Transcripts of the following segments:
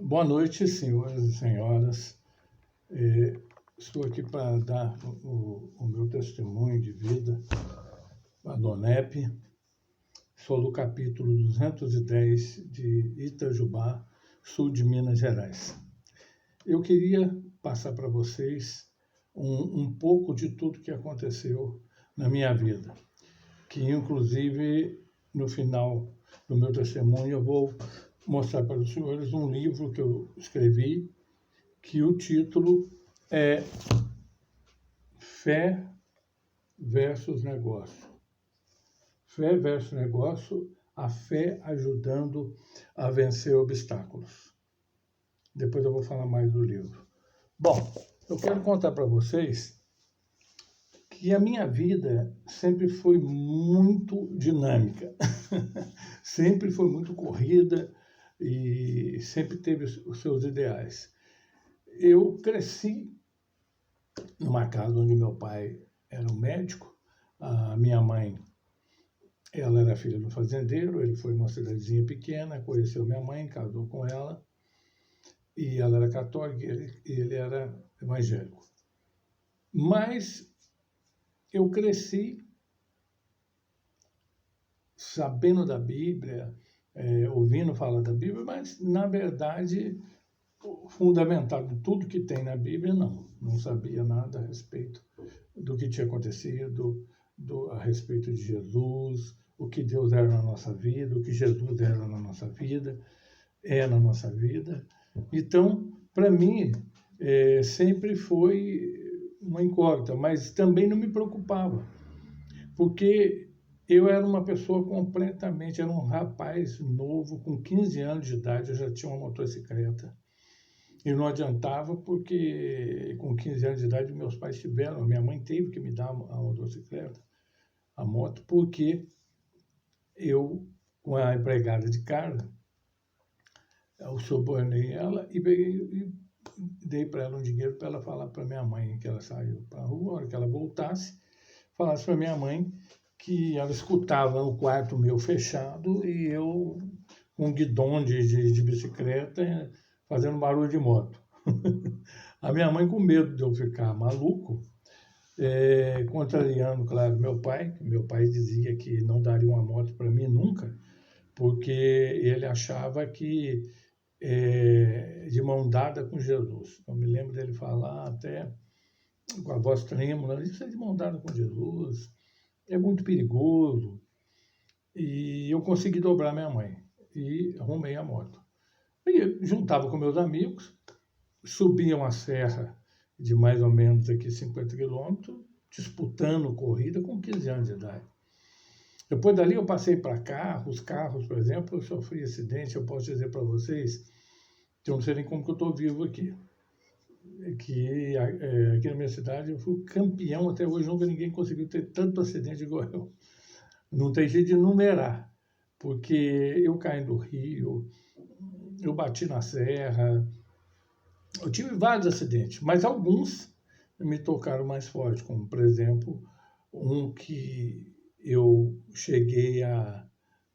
Boa noite, senhores e senhoras. Eh, Estou aqui para dar o meu testemunho de vida, a DONEP. Sou do capítulo 210 de Itajubá, sul de Minas Gerais. Eu queria passar para vocês um pouco de tudo que aconteceu na minha vida, que inclusive no final do meu testemunho eu vou mostrar para os senhores um livro que eu escrevi, que o título é Fé versus Negócio. Fé versus Negócio, a fé ajudando a vencer obstáculos. Depois eu vou falar mais do livro. Bom, eu quero contar para vocês que a minha vida sempre foi muito dinâmica, sempre foi muito corrida e sempre teve os seus ideais. Eu cresci numa casa onde meu pai era um médico, a minha mãe, ela era filha de um fazendeiro, ele foi numa cidadezinha pequena, conheceu minha mãe, casou com ela, e ela era católica e ele era evangélico. Mas eu cresci sabendo da Bíblia, ouvindo falar da Bíblia, mas, na verdade, fundamentado tudo que tem na Bíblia, não sabia nada a respeito do que tinha acontecido, a respeito de Jesus, o que Deus era na nossa vida, o que Jesus era na nossa vida, é na nossa vida. Então, para mim, sempre foi uma incógnita, mas também não me preocupava, porque eu era uma pessoa completamente, era um rapaz novo, com 15 anos de idade, eu já tinha uma motocicleta. E não adiantava porque com 15 anos de idade meus pais tiveram, minha mãe teve que me dar a motocicleta, a moto, porque eu, com a empregada de casa, eu subornei ela e dei para ela um dinheiro para ela falar para minha mãe que ela saiu para a rua, a hora que ela voltasse, falasse para minha mãe que ela escutava o quarto meu fechado e eu com um guidão de bicicleta fazendo barulho de moto. A minha mãe, com medo de eu ficar maluco, contrariando, claro, meu pai dizia que não daria uma moto para mim nunca, porque ele achava que de mão dada com Jesus. Eu me lembro dele falar até com a voz trêmula, isso é de mão dada com Jesus, é muito perigoso. E eu consegui dobrar minha mãe e arrumei a moto. E juntava com meus amigos, subia uma serra de mais ou menos aqui 50 quilômetros, disputando corrida com 15 anos de idade. Depois dali eu passei para carros, por exemplo, eu sofri acidente, eu posso dizer para vocês, que eu não sei nem como que eu estou vivo aqui. Aqui na minha cidade eu fui campeão, até hoje nunca ninguém conseguiu ter tanto acidente igual eu. Não tem jeito de numerar, porque eu caí do rio, eu bati na serra, eu tive vários acidentes, mas alguns me tocaram mais forte, como, por exemplo, um que eu cheguei a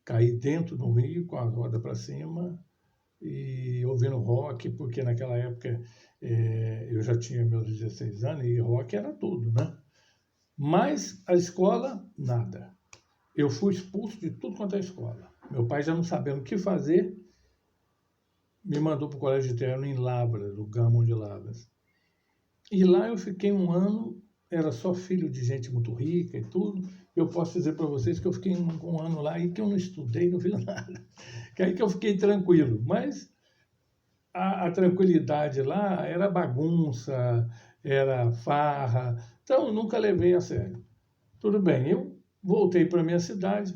cair dentro do rio com a roda para cima e ouvindo rock, porque naquela época eu já tinha meus 16 anos e rock era tudo, né? Mas a escola, nada. Eu fui expulso de tudo quanto é escola. Meu pai, já não sabendo o que fazer, me mandou para o colégio interno em Lavras, o Gama de Lavras. E lá eu fiquei um ano, era só filho de gente muito rica e tudo. Eu posso dizer para vocês que eu fiquei um ano lá e que eu não estudei, não fiz nada. Que aí que eu fiquei tranquilo. Mas a tranquilidade lá era bagunça, era farra. Então eu nunca levei a sério. Tudo bem, eu voltei para a minha cidade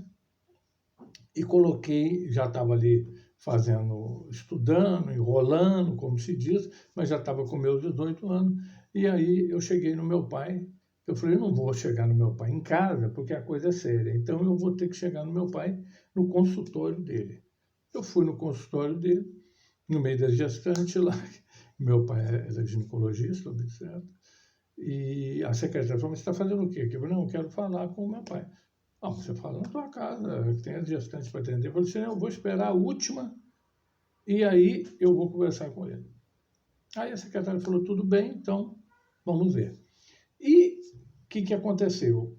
e coloquei, já estava ali estudando, enrolando, como se diz, mas já estava com meus 18 anos. E aí eu cheguei no meu pai, eu falei, eu não vou chegar no meu pai em casa, porque a coisa é séria. Então eu vou ter que chegar no meu pai no consultório dele. Eu fui no consultório dele, no meio da gestante lá, meu pai era ginecologista, obstetra, e a secretária falou, mas você está fazendo o quê? Eu falei, não, eu quero falar com o meu pai. Você fala na tua casa, tem as gestantes para atender. Eu falei assim, eu vou esperar a última e aí eu vou conversar com ele. Aí a secretária falou, tudo bem, então vamos ver. E o que aconteceu?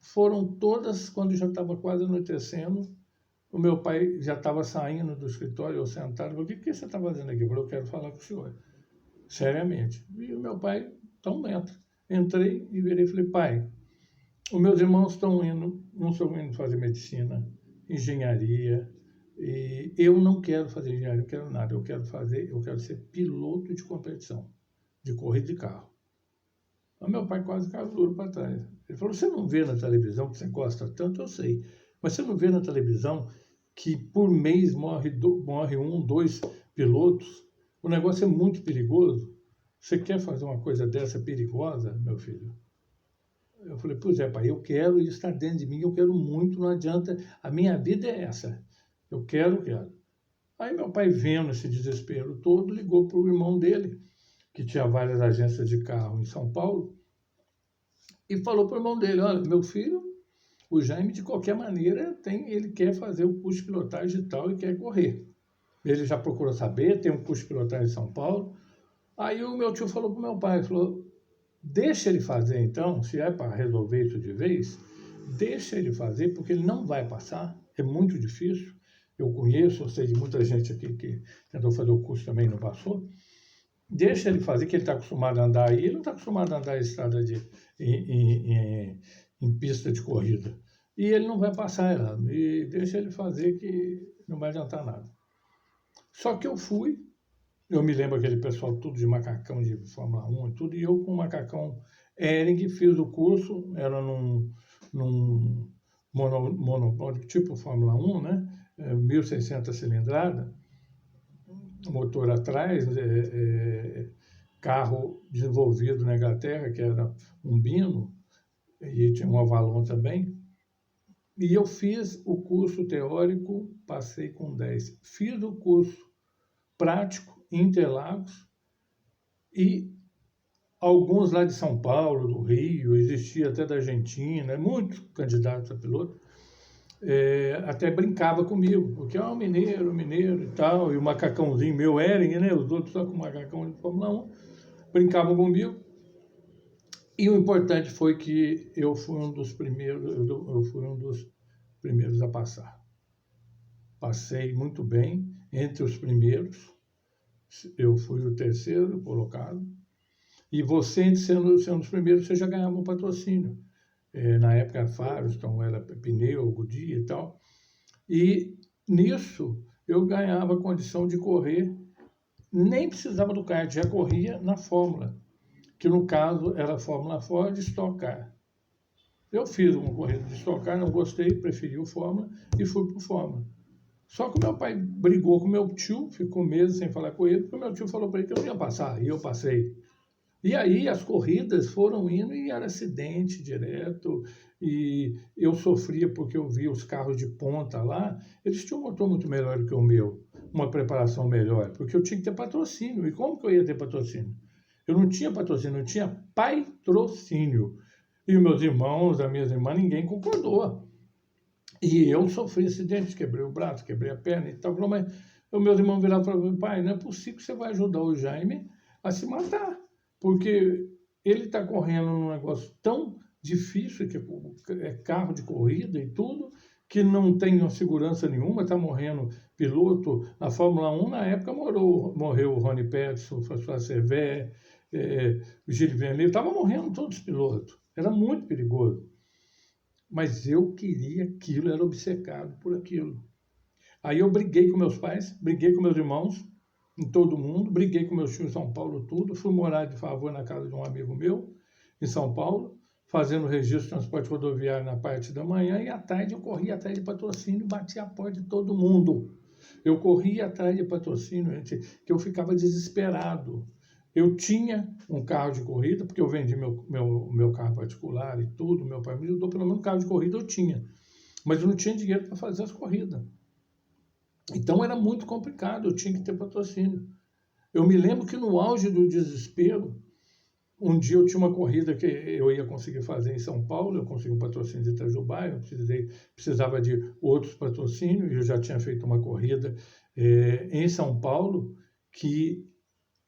Foram todas, quando já estava quase anoitecendo, o meu pai já estava saindo do escritório, eu sentado, falou, o que você está fazendo aqui? Eu falei, eu quero falar com o senhor, seriamente. E o meu pai, então entra. Entrei e virei e falei, pai, os meus irmãos estão indo, não estão indo fazer medicina, engenharia, e eu não quero fazer engenharia, não quero nada, eu quero ser piloto de competição, de corrida de carro. O meu pai quase caiu duro para trás. Ele falou, você não vê na televisão, que você gosta tanto, eu sei, mas você não vê na televisão que por mês morre um, dois pilotos? O negócio é muito perigoso. Você quer fazer uma coisa dessa perigosa, meu filho? Eu falei, pois é, pai, eu quero, isso está dentro de mim, eu quero muito, não adianta, a minha vida é essa. Eu quero. Aí meu pai, vendo esse desespero todo, ligou para o irmão dele, que tinha várias agências de carro em São Paulo, e falou para o irmão dele, olha, meu filho, o Jaime, de qualquer maneira, ele quer fazer o curso de pilotagem e tal, e quer correr. Ele já procurou saber, tem um curso de pilotagem em São Paulo. Aí o meu tio falou para o meu pai, falou, deixa ele fazer então, se é para resolver isso de vez, deixa ele fazer, porque ele não vai passar, é muito difícil. Eu conheço, eu sei de muita gente aqui que tentou fazer o curso também e não passou. Deixa ele fazer, que ele está acostumado a andar aí, ele não está acostumado a andar em estrada em pista de corrida. E ele não vai passar errado. E deixa ele fazer que não vai adiantar nada. Só que eu me lembro aquele pessoal tudo de macacão de Fórmula 1 e tudo, e eu com o macacão Hering fiz o curso, era num monopólio tipo Fórmula 1, né? 1.600 cilindradas, motor atrás, carro desenvolvido na Inglaterra, que era um Bino, e tinha um Avalon também. E eu fiz o curso teórico, passei com 10. Fiz o curso prático em Interlagos e alguns lá de São Paulo, do Rio, existia até da Argentina, muitos candidatos a piloto, até brincava comigo, porque é um mineiro e tal, e o macacãozinho meu Hering, né? Os outros só com macacão de Fórmula 1, brincavam comigo. E o importante foi que eu fui um dos primeiros a passar. Passei muito bem, entre os primeiros, eu fui o terceiro colocado, e você, sendo os primeiros, você já ganhava um patrocínio. Na época era Firestone, era pneu, Goodyear e tal. E nisso eu ganhava a condição de correr, nem precisava do kart, já corria na Fórmula, que no caso era Fórmula Ford Stock Car. Eu fiz uma corrida de Stock Car, não gostei, preferi o Fórmula e fui para o Fórmula. Só que o meu pai brigou com meu tio, ficou meses sem falar com ele, porque o meu tio falou para ele que eu não ia passar, e eu passei. E aí as corridas foram indo e era acidente direto, e eu sofria porque eu via os carros de ponta lá, eles tinham um motor muito melhor do que o meu, uma preparação melhor, porque eu tinha que ter patrocínio. E como que eu ia ter patrocínio? Eu não tinha patrocínio, eu tinha patrocínio. E os meus irmãos, as minhas irmãs, ninguém concordou. E eu sofri acidente, quebrei o braço, quebrei a perna e tal. Mas os meus irmãos viraram e falaram, pai, não é possível que você vai ajudar o Jaime a se matar, porque ele está correndo num negócio tão difícil, que é carro de corrida e tudo, que não tem segurança nenhuma, está morrendo piloto. Na Fórmula 1, na época, morreu o Ronnie Peterson, o François Cervet, o Gilles Villeneuve, estavam morrendo todos os pilotos. Era muito perigoso. Mas eu queria aquilo, era obcecado por aquilo. Aí eu briguei com meus pais, briguei com meus irmãos, em todo mundo, briguei com meus tios em São Paulo, tudo. Fui morar de favor na casa de um amigo meu, em São Paulo, fazendo registro de transporte rodoviário na parte da manhã, e à tarde eu corria atrás de patrocínio e batia a porta de todo mundo. Eu corria atrás de patrocínio, que eu ficava desesperado. Eu tinha um carro de corrida, porque eu vendi meu carro particular e tudo, meu pai me ajudou, pelo menos um carro de corrida eu tinha. Mas eu não tinha dinheiro para fazer as corridas. Então era muito complicado, eu tinha que ter patrocínio. Eu me lembro que no auge do desespero, Um dia eu tinha uma corrida que eu ia conseguir fazer em São Paulo, eu consegui um patrocínio de Itajubá, eu precisava de outros patrocínios, e eu já tinha feito uma corrida em São Paulo, que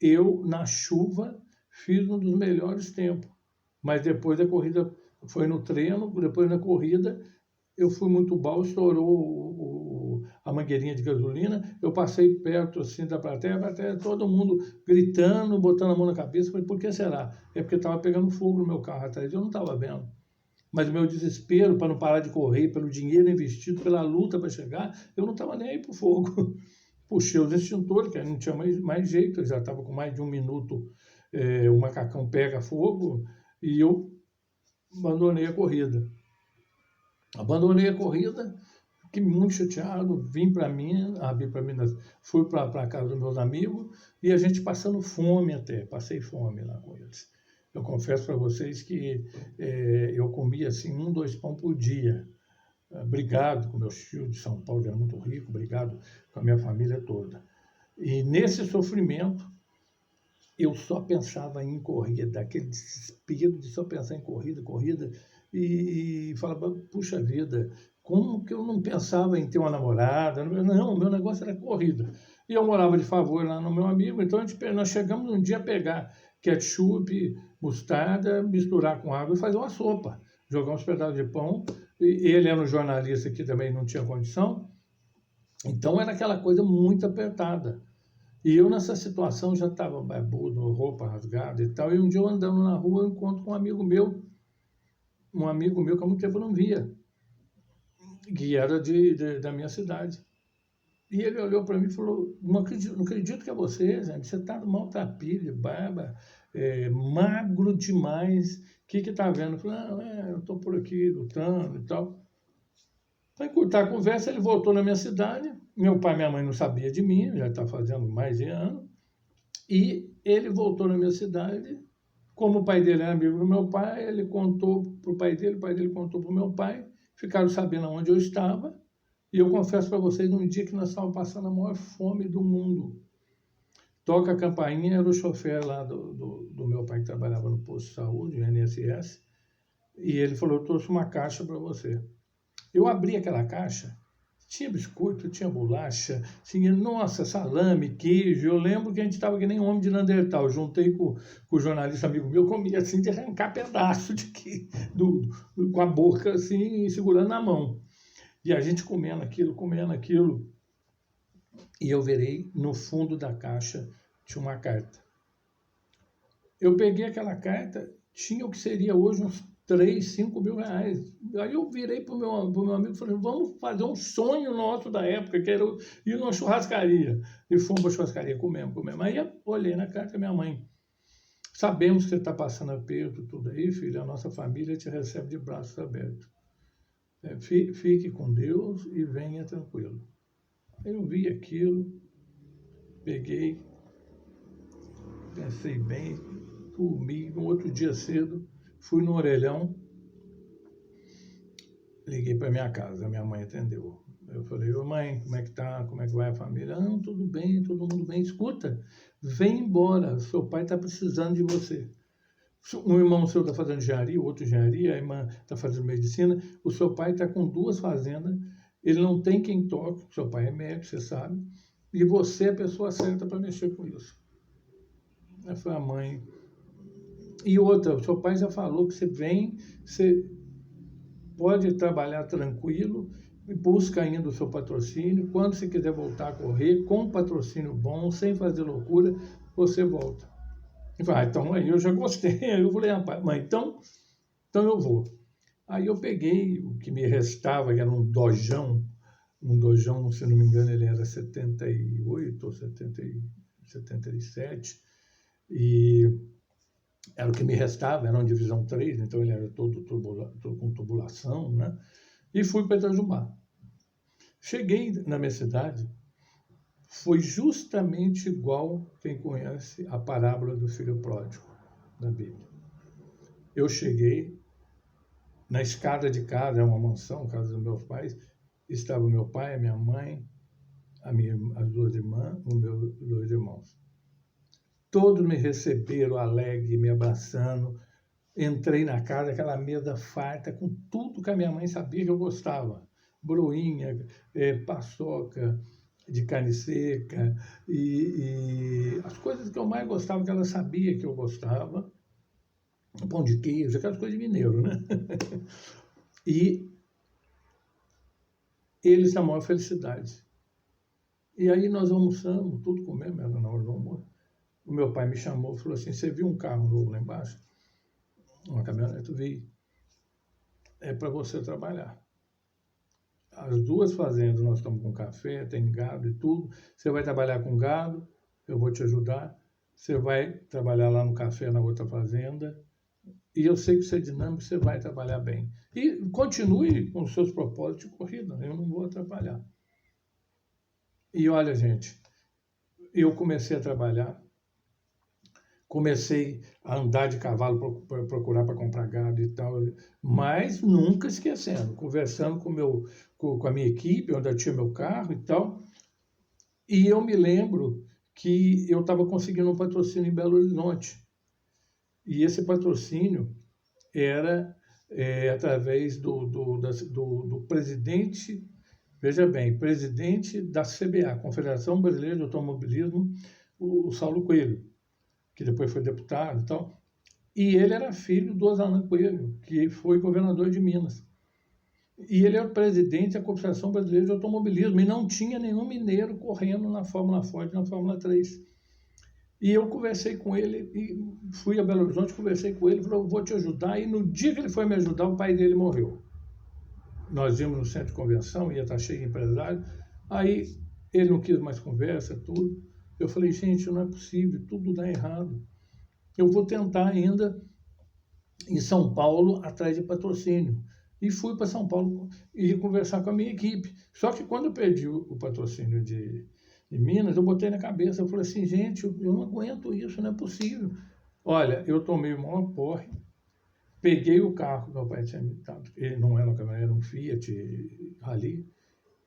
eu, na chuva, fiz um dos melhores tempos. Mas depois da corrida, foi no treino, depois na corrida, eu fui muito mal, estourou a mangueirinha de gasolina, eu passei perto assim da plateia, todo mundo gritando, botando a mão na cabeça. Falei, por que será? É porque estava pegando fogo no meu carro atrás, eu não estava vendo. Mas o meu desespero para não parar de correr, pelo dinheiro investido, pela luta para chegar, eu não estava nem aí para o fogo. Puxei os extintores, que aí não tinha mais jeito, eu já estava com mais de 1 minuto, o macacão pega fogo, e eu abandonei a corrida. Abandonei a corrida, fiquei muito chateado, vim para Minas, fui para a casa dos meus amigos, e a gente passando fome até, passei fome lá com eles. Eu confesso para vocês que eu comia assim 2 pão por dia. Obrigado com meus tios de São Paulo, que era muito rico, obrigado com a minha família toda. E nesse sofrimento, eu só pensava em corrida, aquele desespero de só pensar em corrida, e falava, puxa vida, como que eu não pensava em ter uma namorada? Não, o meu negócio era corrida. E eu morava de favor lá no meu amigo, então nós chegamos um dia a pegar ketchup, mostarda, misturar com água e fazer uma sopa. Jogar uns pedaços de pão, e ele era um jornalista que também não tinha condição, então era aquela coisa muito apertada. E eu nessa situação já estava barbudo, roupa rasgada e tal, e um dia eu andando na rua eu encontro com um amigo meu que há muito tempo eu não via, que era da minha cidade. E ele olhou para mim e falou, não acredito que é você, gente. Você está maltrapilho, barba, magro demais, o que está vendo? Eu falei, eu estou por aqui lutando e tal. Para encurtar a conversa, ele voltou na minha cidade, meu pai e minha mãe não sabiam de mim, já está fazendo mais de ano, e ele voltou na minha cidade, como o pai dele era amigo do meu pai, ele contou para o pai dele contou para o meu pai, ficaram sabendo onde eu estava, e eu confesso para vocês, num dia que nós estávamos passando a maior fome do mundo. Toca a campainha, era o chofer lá do meu pai que trabalhava no posto de saúde, o INSS, e ele falou, eu trouxe uma caixa para você. Eu abri aquela caixa, tinha biscoito, tinha bolacha, tinha, nossa, salame, queijo. Eu lembro que a gente estava que nem homem de Neandertal. Juntei com o jornalista amigo meu, comia assim de arrancar pedaço com a boca assim, segurando na mão. E a gente comendo aquilo. E eu virei, no fundo da caixa tinha uma carta. Eu peguei aquela carta, tinha o que seria hoje uns 3, 5 mil reais. Aí eu virei para o meu amigo e falei, vamos fazer um sonho nosso da época, que era ir numa churrascaria. E fomos para a churrascaria, comemos. Aí eu olhei na carta da minha mãe. Sabemos que você está passando aperto, tudo aí, filho, a nossa família te recebe de braços abertos. Fique com Deus e venha tranquilo. Eu vi aquilo, peguei, pensei bem, dormi. No outro dia cedo, fui no orelhão, liguei para minha casa, minha mãe atendeu. Eu falei, ô mãe, como é que tá? Como é que vai a família? Não, tudo bem, todo mundo bem. Escuta, vem embora, seu pai está precisando de você. Um irmão seu está fazendo engenharia, o outro engenharia, a irmã está fazendo medicina, o seu pai está com 2 fazendas, ele não tem quem toque, seu pai é médico, você sabe, e você é a pessoa certa para mexer com isso. Aí foi a mãe. E outra, o seu pai já falou que você vem, você pode trabalhar tranquilo, busca ainda o seu patrocínio, quando você quiser voltar a correr, com patrocínio bom, sem fazer loucura, você volta. E falei, então aí eu já gostei. Aí eu falei, rapaz, mãe, então eu vou. Aí eu peguei o que me restava, que era um dojão, se não me engano, ele era 78 ou 77, e era o que me restava, era uma divisão 3, então ele era todo com tubulação, né? E fui para Itajubá. Cheguei na minha cidade, foi justamente igual quem conhece a parábola do filho pródigo da Bíblia. Eu cheguei na escada de casa, é uma mansão, casa dos meus pais, estava meu pai, a minha mãe, as 2 irmãs, os meus 2 irmãos. Todos me receberam alegre, me abraçando. Entrei na casa, aquela mesa farta, com tudo que a minha mãe sabia que eu gostava. Broinha, paçoca de carne seca, e as coisas que eu mais gostava, que ela sabia que eu gostava. Pão de queijo, aquelas coisas de mineiro, né? E eles na maior felicidade. E aí nós almoçamos, tudo comemos, era na hora do almoço. O meu pai me chamou e falou assim, você viu um carro novo lá embaixo? Uma caminhonete? Eu vi. É para você trabalhar. As duas fazendas, nós estamos com café, tem gado e tudo. Você vai trabalhar com gado, eu vou te ajudar. Você vai trabalhar lá no café, na outra fazenda. E eu sei que você é dinâmico, você vai trabalhar bem. E continue com os seus propósitos de corrida, eu não vou atrapalhar. E olha, gente, eu comecei a trabalhar, comecei a andar de cavalo para procurar para comprar gado e tal, mas nunca esquecendo, conversando com a minha equipe, onde eu tinha meu carro e tal. E eu me lembro que eu estava conseguindo um patrocínio em Belo Horizonte. E esse patrocínio era através do presidente, veja bem, presidente da CBA, Confederação Brasileira de Automobilismo, o Saulo Coelho, que depois foi deputado e tal. E ele era filho do Osalan Coelho, que foi governador de Minas. E ele era presidente da Confederação Brasileira de Automobilismo, e não tinha nenhum mineiro correndo na Fórmula Ford, na Fórmula 3. E eu conversei com ele, e fui a Belo Horizonte, conversei com ele, falou, vou te ajudar. E no dia que ele foi me ajudar, o pai dele morreu. Nós íamos no centro de convenção, ia estar cheio de empresário. Aí ele não quis mais conversa, tudo. Eu falei, gente, não é possível, tudo dá errado. Eu vou tentar ainda em São Paulo, atrás de patrocínio. E fui para São Paulo e conversar com a minha equipe. Só que quando eu perdi o patrocínio de Minas, eu botei na cabeça, eu falei assim, gente, eu não aguento isso, não é possível. Olha, eu tomei o maior porre, peguei o carro que meu pai tinha me dado, ele não era uma caminhonete, era um Fiat Rally,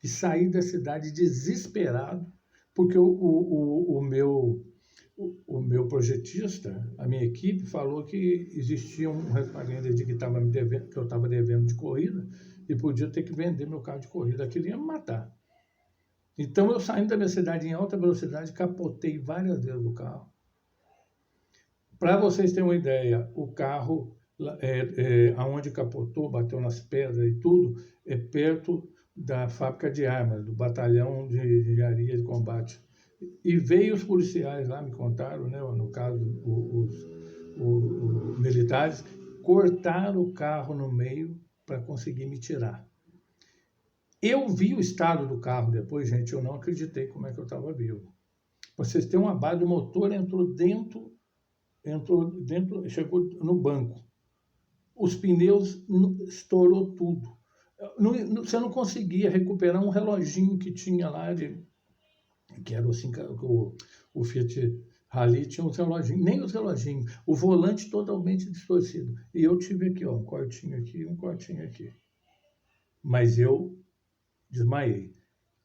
e saí da cidade desesperado, porque o meu projetista, a minha equipe, falou que existia um respaldo de que eu estava devendo de corrida e podia ter que vender meu carro de corrida. Aquilo ia me matar. Então, eu saindo da minha cidade em alta velocidade, capotei várias vezes o carro. Para vocês terem uma ideia, o carro, aonde capotou, bateu nas pedras e tudo, é perto da fábrica de armas, do batalhão de engenharia de combate. E veio os policiais lá, me contaram, né, no caso, os militares, cortaram o carro no meio para conseguir me tirar. Eu vi o estado do carro depois, gente, eu não acreditei como é que eu estava vivo. Vocês têm uma base, o motor entrou dentro, chegou no banco. Os pneus estourou tudo. Você não conseguia recuperar um reloginho que tinha lá, que era assim, o Fiat Rally tinha uns reloginhos, nem os reloginhos, o volante totalmente distorcido. E eu tive aqui, ó, um cortinho aqui, um cortinho aqui. Mas eu desmaiei.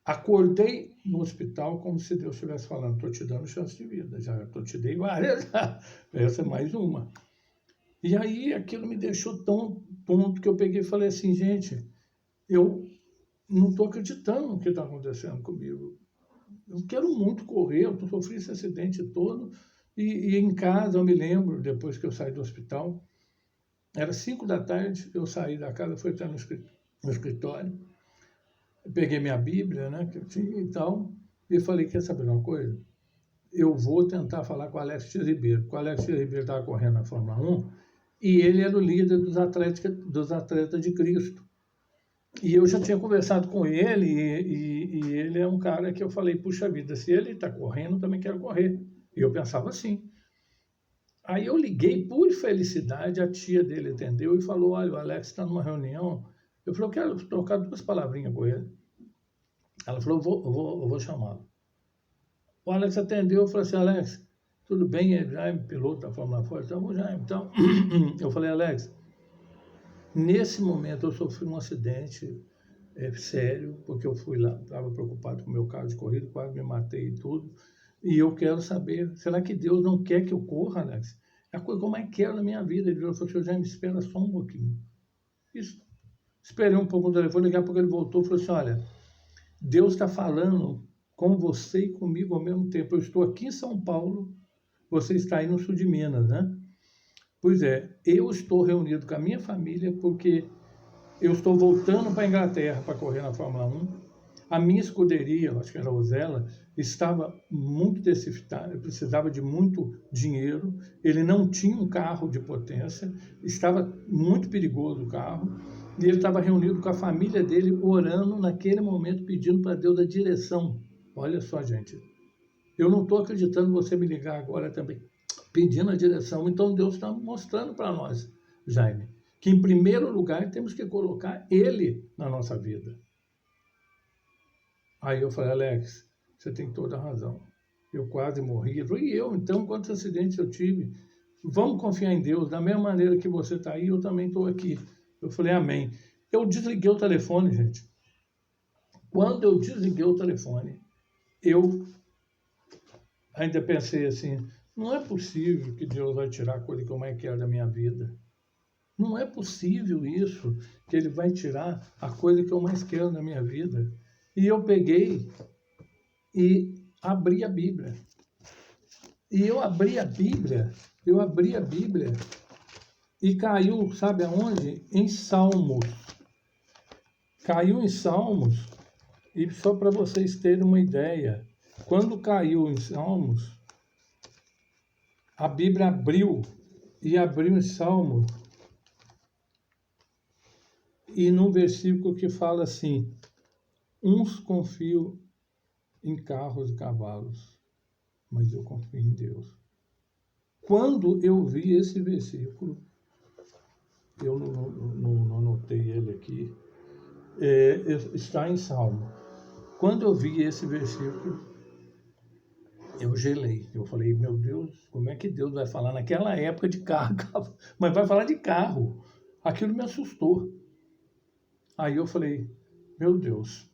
Acordei no hospital como se Deus estivesse falando, estou te dando chance de vida, já te dei várias, essa é mais uma. E aí aquilo me deixou tão tonto que eu peguei e falei assim, gente, eu não estou acreditando no que está acontecendo comigo. Eu quero muito correr, eu sofri esse acidente todo, e em casa eu me lembro, depois que eu saí do hospital, era 5 da tarde, eu saí da casa, fui até no escritório, peguei minha Bíblia, né, que eu tinha e tal, e falei, quer saber uma coisa? Eu vou tentar falar com o Alex X Ribeiro, porque o Alex X Ribeiro estava correndo na Fórmula 1, e ele era o líder dos atletas de Cristo. E eu já tinha conversado com ele, e ele é um cara que eu falei, puxa vida, se ele está correndo, eu também quero correr. E eu pensava assim. Aí eu liguei, por felicidade, a tia dele atendeu e falou, olha, o Alex está numa reunião. Eu falei, eu quero trocar 2 palavrinhas com ele. Ela falou, eu vou chamá-lo. O Alex atendeu e falou assim, Alex, tudo bem? É Jaime, piloto da Fórmula Ford. Então, Jaime, então, eu falei, Alex, nesse momento eu sofri um acidente sério, porque eu fui lá, estava preocupado com o meu carro de corrida, quase me matei e tudo. E eu quero saber, será que Deus não quer que eu corra, Alex? É a coisa que eu mais quero na minha vida. Ele falou assim, já me espera só um pouquinho. Isso. Esperei um pouco no telefone, daqui a pouco ele voltou e falou assim, olha, Deus está falando com você e comigo ao mesmo tempo. Eu estou aqui em São Paulo, você está aí no sul de Minas, né? Pois é, eu estou reunido com a minha família porque eu estou voltando para a Inglaterra para correr na Fórmula 1. A minha escuderia, acho que era a Osella, estava muito deficitária, precisava de muito dinheiro, ele não tinha um carro de potência, estava muito perigoso o carro, e ele estava reunido com a família dele, orando naquele momento, pedindo para Deus a direção. Olha só, gente, eu não estou acreditando você me ligar agora também, pedindo a direção. Então Deus está mostrando para nós, Jaime, que em primeiro lugar temos que colocar Ele na nossa vida. Aí eu falei, Alex, você tem toda a razão. Eu quase morri. Ele falou, e eu, então, quantos acidentes eu tive? Vamos confiar em Deus. Da mesma maneira que você está aí, eu também estou aqui. Eu falei, amém. Eu desliguei o telefone, gente. Quando eu desliguei o telefone, eu ainda pensei assim, não é possível que Deus vai tirar a coisa que eu mais quero da minha vida. Não é possível isso, que Ele vai tirar a coisa que eu mais quero da minha vida. E eu peguei e abri a Bíblia. E eu abri a Bíblia e caiu, sabe aonde? Em Salmos. Caiu em Salmos, e só para vocês terem uma ideia, quando caiu em Salmos, a Bíblia abriu em Salmos, e num versículo que fala assim, uns confiam em carros e cavalos, mas eu confio em Deus. Quando eu vi esse versículo, eu não anotei ele aqui, está em Salmo. Quando eu vi esse versículo, eu gelei. Eu falei, meu Deus, como é que Deus vai falar naquela época de carro? Mas vai falar de carro. Aquilo me assustou. Aí eu falei, meu Deus,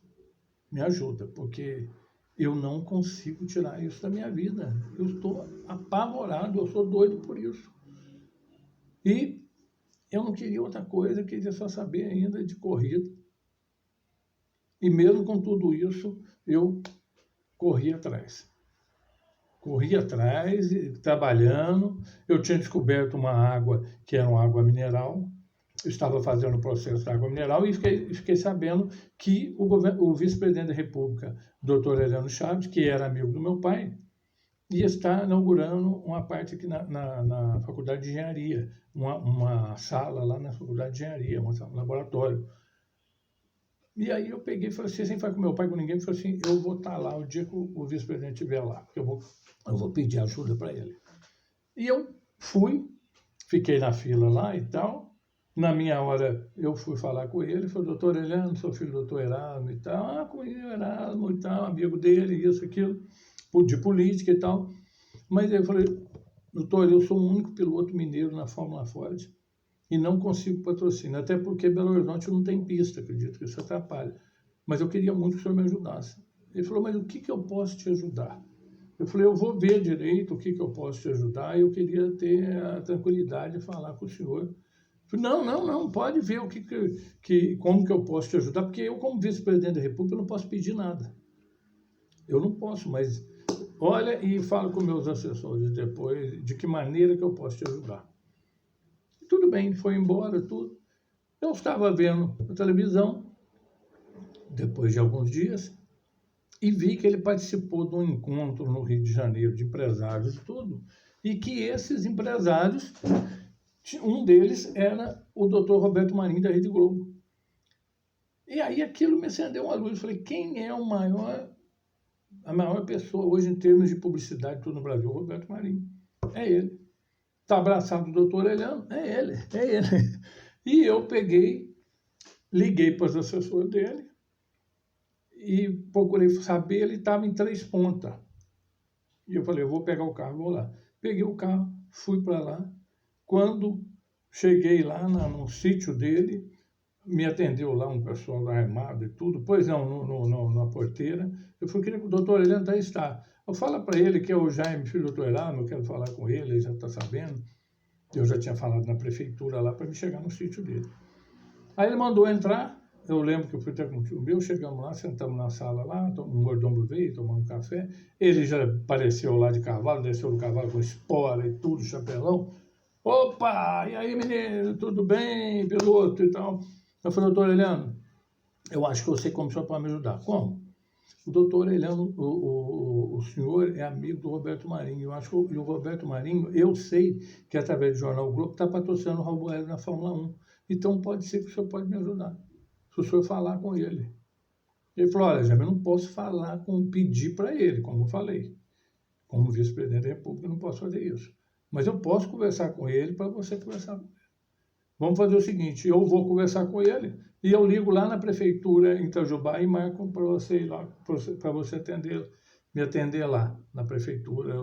me ajuda, porque eu não consigo tirar isso da minha vida. Eu estou apavorado, eu sou doido por isso. E eu não queria outra coisa, queria só saber ainda de corrida. E mesmo com tudo isso, eu corri atrás. Corri atrás, trabalhando. Eu tinha descoberto uma água que era uma água mineral. Eu estava fazendo o processo da água mineral e fiquei sabendo que o vice-presidente da República, Dr. Heleno Chaves, que era amigo do meu pai, ia estar inaugurando uma parte aqui na Faculdade de Engenharia, uma sala lá na Faculdade de Engenharia, um laboratório. E aí eu peguei e falei assim, sem falar com meu pai, com ninguém, falei assim, eu vou estar lá o dia que o vice-presidente estiver lá, porque eu vou pedir ajuda para ele. E eu fui, fiquei na fila lá e tal. Na minha hora, eu fui falar com ele, falei, doutor Heleno, sou filho do doutor Erasmo e tal. Ah, conheço o Erasmo e tal, amigo dele, isso, aquilo, de política e tal. Mas aí eu falei, doutor, eu sou o único piloto mineiro na Fórmula Ford e não consigo patrocínio, até porque Belo Horizonte não tem pista, acredito que isso atrapalha. Mas eu queria muito que o senhor me ajudasse. Ele falou, mas o que eu posso te ajudar? Eu falei, eu vou ver direito o que eu posso te ajudar e eu queria ter a tranquilidade de falar com o senhor. Eu falei, não, pode ver como que eu posso te ajudar, porque eu, como vice-presidente da República, não posso pedir nada. Eu não posso, mas olha e fala com meus assessores depois de que maneira que eu posso te ajudar. Tudo bem, foi embora, tudo. Eu estava vendo a televisão, depois de alguns dias, e vi que ele participou de um encontro no Rio de Janeiro de empresários e tudo, e que esses empresários, um deles era o Dr. Roberto Marinho, da Rede Globo. E aí aquilo me acendeu uma luz. Eu falei, quem é a maior pessoa hoje em termos de publicidade tudo no Brasil? O Roberto Marinho. É ele. Está abraçado do doutor Heleno? É ele. E eu liguei para os assessores dele e procurei saber, ele estava em Três Pontas. E eu falei, eu vou pegar o carro, vou lá. Peguei o carro, fui para lá. Quando cheguei lá no sítio dele, me atendeu lá um pessoal da Armada e tudo, pois não, na porteira. Eu falei, queria que o doutor Heleno aí está. Eu falo para ele que é o Jaime, filho do doutor Heleno, eu quero falar com ele, ele já está sabendo. Eu já tinha falado na prefeitura lá para me chegar no sítio dele. Aí ele mandou entrar, eu lembro que eu fui até com um tio meu, chegamos lá, sentamos na sala lá, um mordomo veio, tomamos um café. Ele já apareceu lá de cavalo, desceu do cavalo com espora e tudo, chapelão. Opa, e aí menino, tudo bem, piloto e tal? Eu falei, doutor Heleno, eu acho que eu sei como o senhor pode me ajudar. Como? O doutor Heleno, o senhor é amigo do Roberto Marinho. Eu acho que o Roberto Marinho, eu sei que através do Jornal o Globo está patrocinando o Raul Boero na Fórmula 1. Então pode ser que o senhor pode me ajudar, se o senhor falar com ele. Ele falou, olha, já eu não posso pedir para ele, como eu falei. Como vice-presidente da República, eu não posso fazer isso. Mas eu posso conversar com ele para você conversar com ele. Vamos fazer o seguinte, eu vou conversar com ele e eu ligo lá na prefeitura em Itajubá e marco para você ir lá, para você me atender lá na prefeitura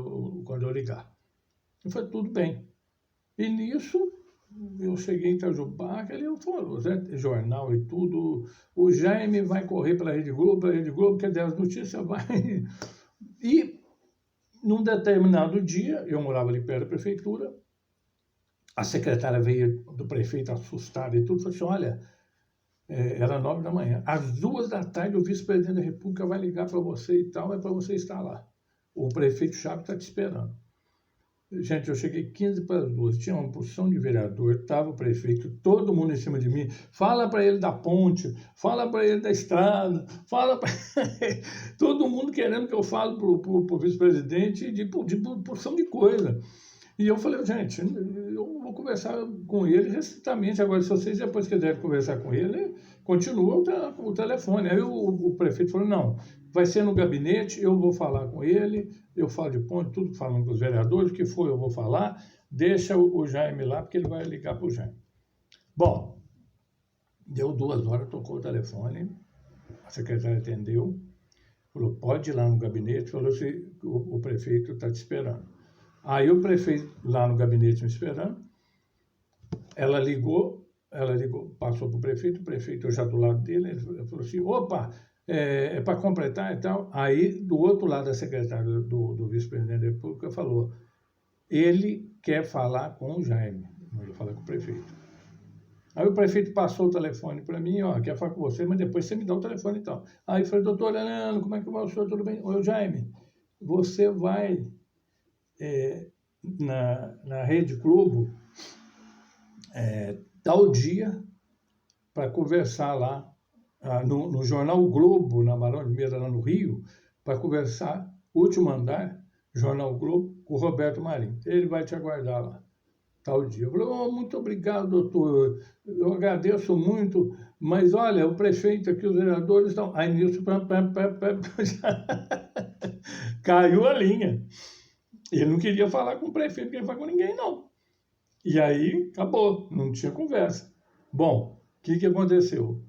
quando eu ligar. E foi tudo bem. E nisso, eu cheguei em Itajubá, ele falou, jornal e tudo, o Jaime vai correr pela Rede Globo, quer dizer, as notícias vai... E, num determinado dia, eu morava ali perto da prefeitura, a secretária veio do prefeito assustada e tudo, falou assim, olha, era 9 da manhã, às 2 da tarde o vice-presidente da República vai ligar para você e tal, é para você estar lá. O prefeito Chaves está te esperando. Gente, eu cheguei 15 para as 2, tinha uma porção de vereador, estava o prefeito, todo mundo em cima de mim. Fala para ele da ponte, fala para ele da estrada, fala para todo mundo querendo que eu fale para o vice-presidente de porção de coisa. E eu falei, gente, eu vou conversar com ele recentemente. Agora, se vocês depois quiserem conversar com ele, continua o telefone. Aí o prefeito falou, não, vai ser no gabinete, eu vou falar com ele, eu falo de ponto, tudo falando com os vereadores, o que for eu vou falar, deixa o Jaime lá, porque ele vai ligar para o Jaime. Bom, deu 2 horas, tocou o telefone, a secretária atendeu, falou, pode ir lá no gabinete, falou assim, o prefeito está te esperando. Aí o prefeito lá no gabinete me esperando, ela ligou, passou para o prefeito, eu já do lado dele, ele falou assim, opa, é para completar e tal. Aí, do outro lado, a secretária do vice-presidente da República falou, ele quer falar com o Jaime, não ia falar com o prefeito. Aí o prefeito passou o telefone para mim, ó, quer falar com você, mas depois você me dá o telefone e tal. Aí eu falei, doutor Heleno, como é que vai o senhor, tudo bem? Oi, Jaime, você vai na Rede Globo tal dia para conversar lá no Jornal o Globo, na Barão de Meda, lá no Rio, para conversar, último andar, Jornal o Globo, com o Roberto Marinho. Ele vai te aguardar lá, tal dia. Eu falei, oh, muito obrigado, doutor, eu agradeço muito, mas olha, o prefeito aqui, os vereadores estão... Aí nisso, caiu a linha. Ele não queria falar com o prefeito, não queria falar com ninguém, não. E aí, acabou, não tinha conversa. Bom, o que aconteceu?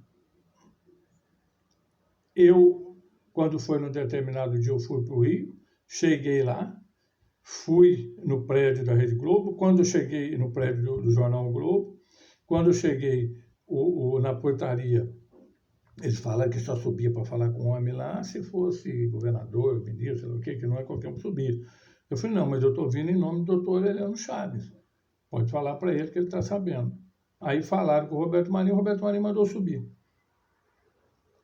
Eu, quando foi num determinado dia, eu fui para o Rio, cheguei lá, fui no prédio da Rede Globo, quando eu cheguei no prédio do Jornal o Globo, quando eu cheguei na portaria, eles falaram que só subia para falar com o homem lá se fosse governador, ministro, sei lá o quê, que não é qualquer um subir. Eu falei, não, mas eu estou vindo em nome do doutor Heleno Chaves. Pode falar para ele que ele está sabendo. Aí falaram com o Roberto Marinho mandou subir.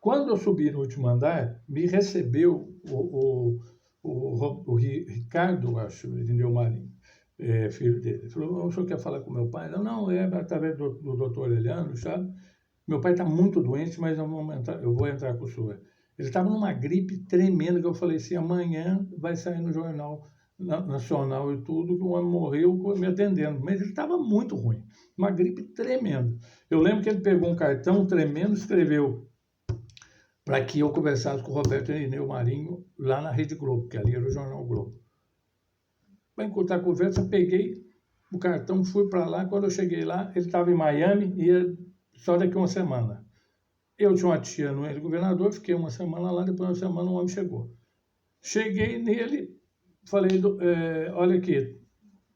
Quando eu subi no último andar, me recebeu o Ricardo, acho, Irineu Marinho, filho dele. Ele falou, o senhor quer falar com meu pai? Não, é através do doutor Heleno, sabe? Meu pai está muito doente, mas eu vou entrar com o senhor. Ele estava numa gripe tremenda, que eu falei assim, amanhã vai sair no jornal nacional e tudo, que o homem morreu me atendendo. Mas ele estava muito ruim, uma gripe tremenda. Eu lembro que ele pegou um cartão tremendo, escreveu para que eu conversasse com o Roberto Irineu Marinho lá na Rede Globo, que ali era o Jornal Globo. Para encurtar a conversa, peguei o cartão, fui para lá. Quando eu cheguei lá, ele estava em Miami e ia só daqui uma semana. Eu tinha uma tia no governador, fiquei uma semana lá, depois de uma semana o homem chegou. Cheguei nele, falei, olha aqui,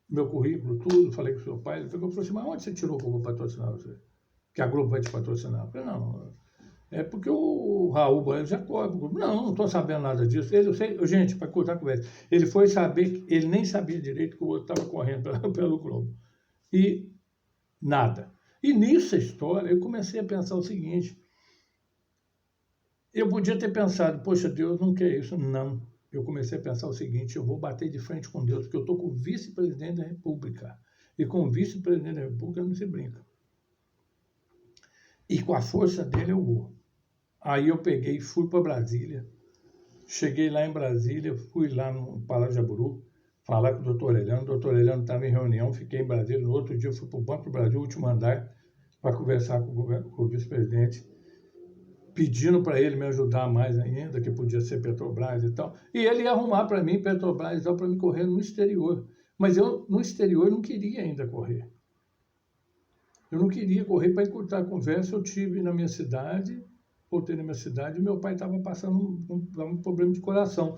meu currículo, tudo, falei com o seu pai. Ele falou assim, mas onde você tirou que eu vou patrocinar você? que a Globo vai te patrocinar. Eu falei, não, é porque o Raul Bueno já corre. Não estou sabendo nada disso. Gente, para cortar a conversa, ele foi saber, ele nem sabia direito que o outro estava correndo pelo Globo. E nada. E nisso a história, eu comecei a pensar o seguinte, eu podia ter pensado, poxa, Deus não quer isso. Não. Eu comecei a pensar o seguinte, eu vou bater de frente com Deus, porque eu estou com o vice-presidente da República. E com o vice-presidente da República não se brinca. E com a força dele eu vou. Aí eu peguei e fui para Brasília. Cheguei lá em Brasília, fui lá no Palácio Jaburu, falar com o doutor Heleno. O doutor Heleno estava em reunião, fiquei em Brasília. No outro dia eu fui para o Banco do Brasil, último andar, para conversar com o vice-presidente, pedindo para ele me ajudar mais ainda, que podia ser Petrobras e tal. E ele ia arrumar para mim Petrobras e tal, para me correr no exterior. Mas eu, no exterior, não queria ainda correr. Eu não queria correr para encurtar a conversa. Eu tive na minha cidade, voltei na minha cidade, e meu pai estava passando um problema de coração.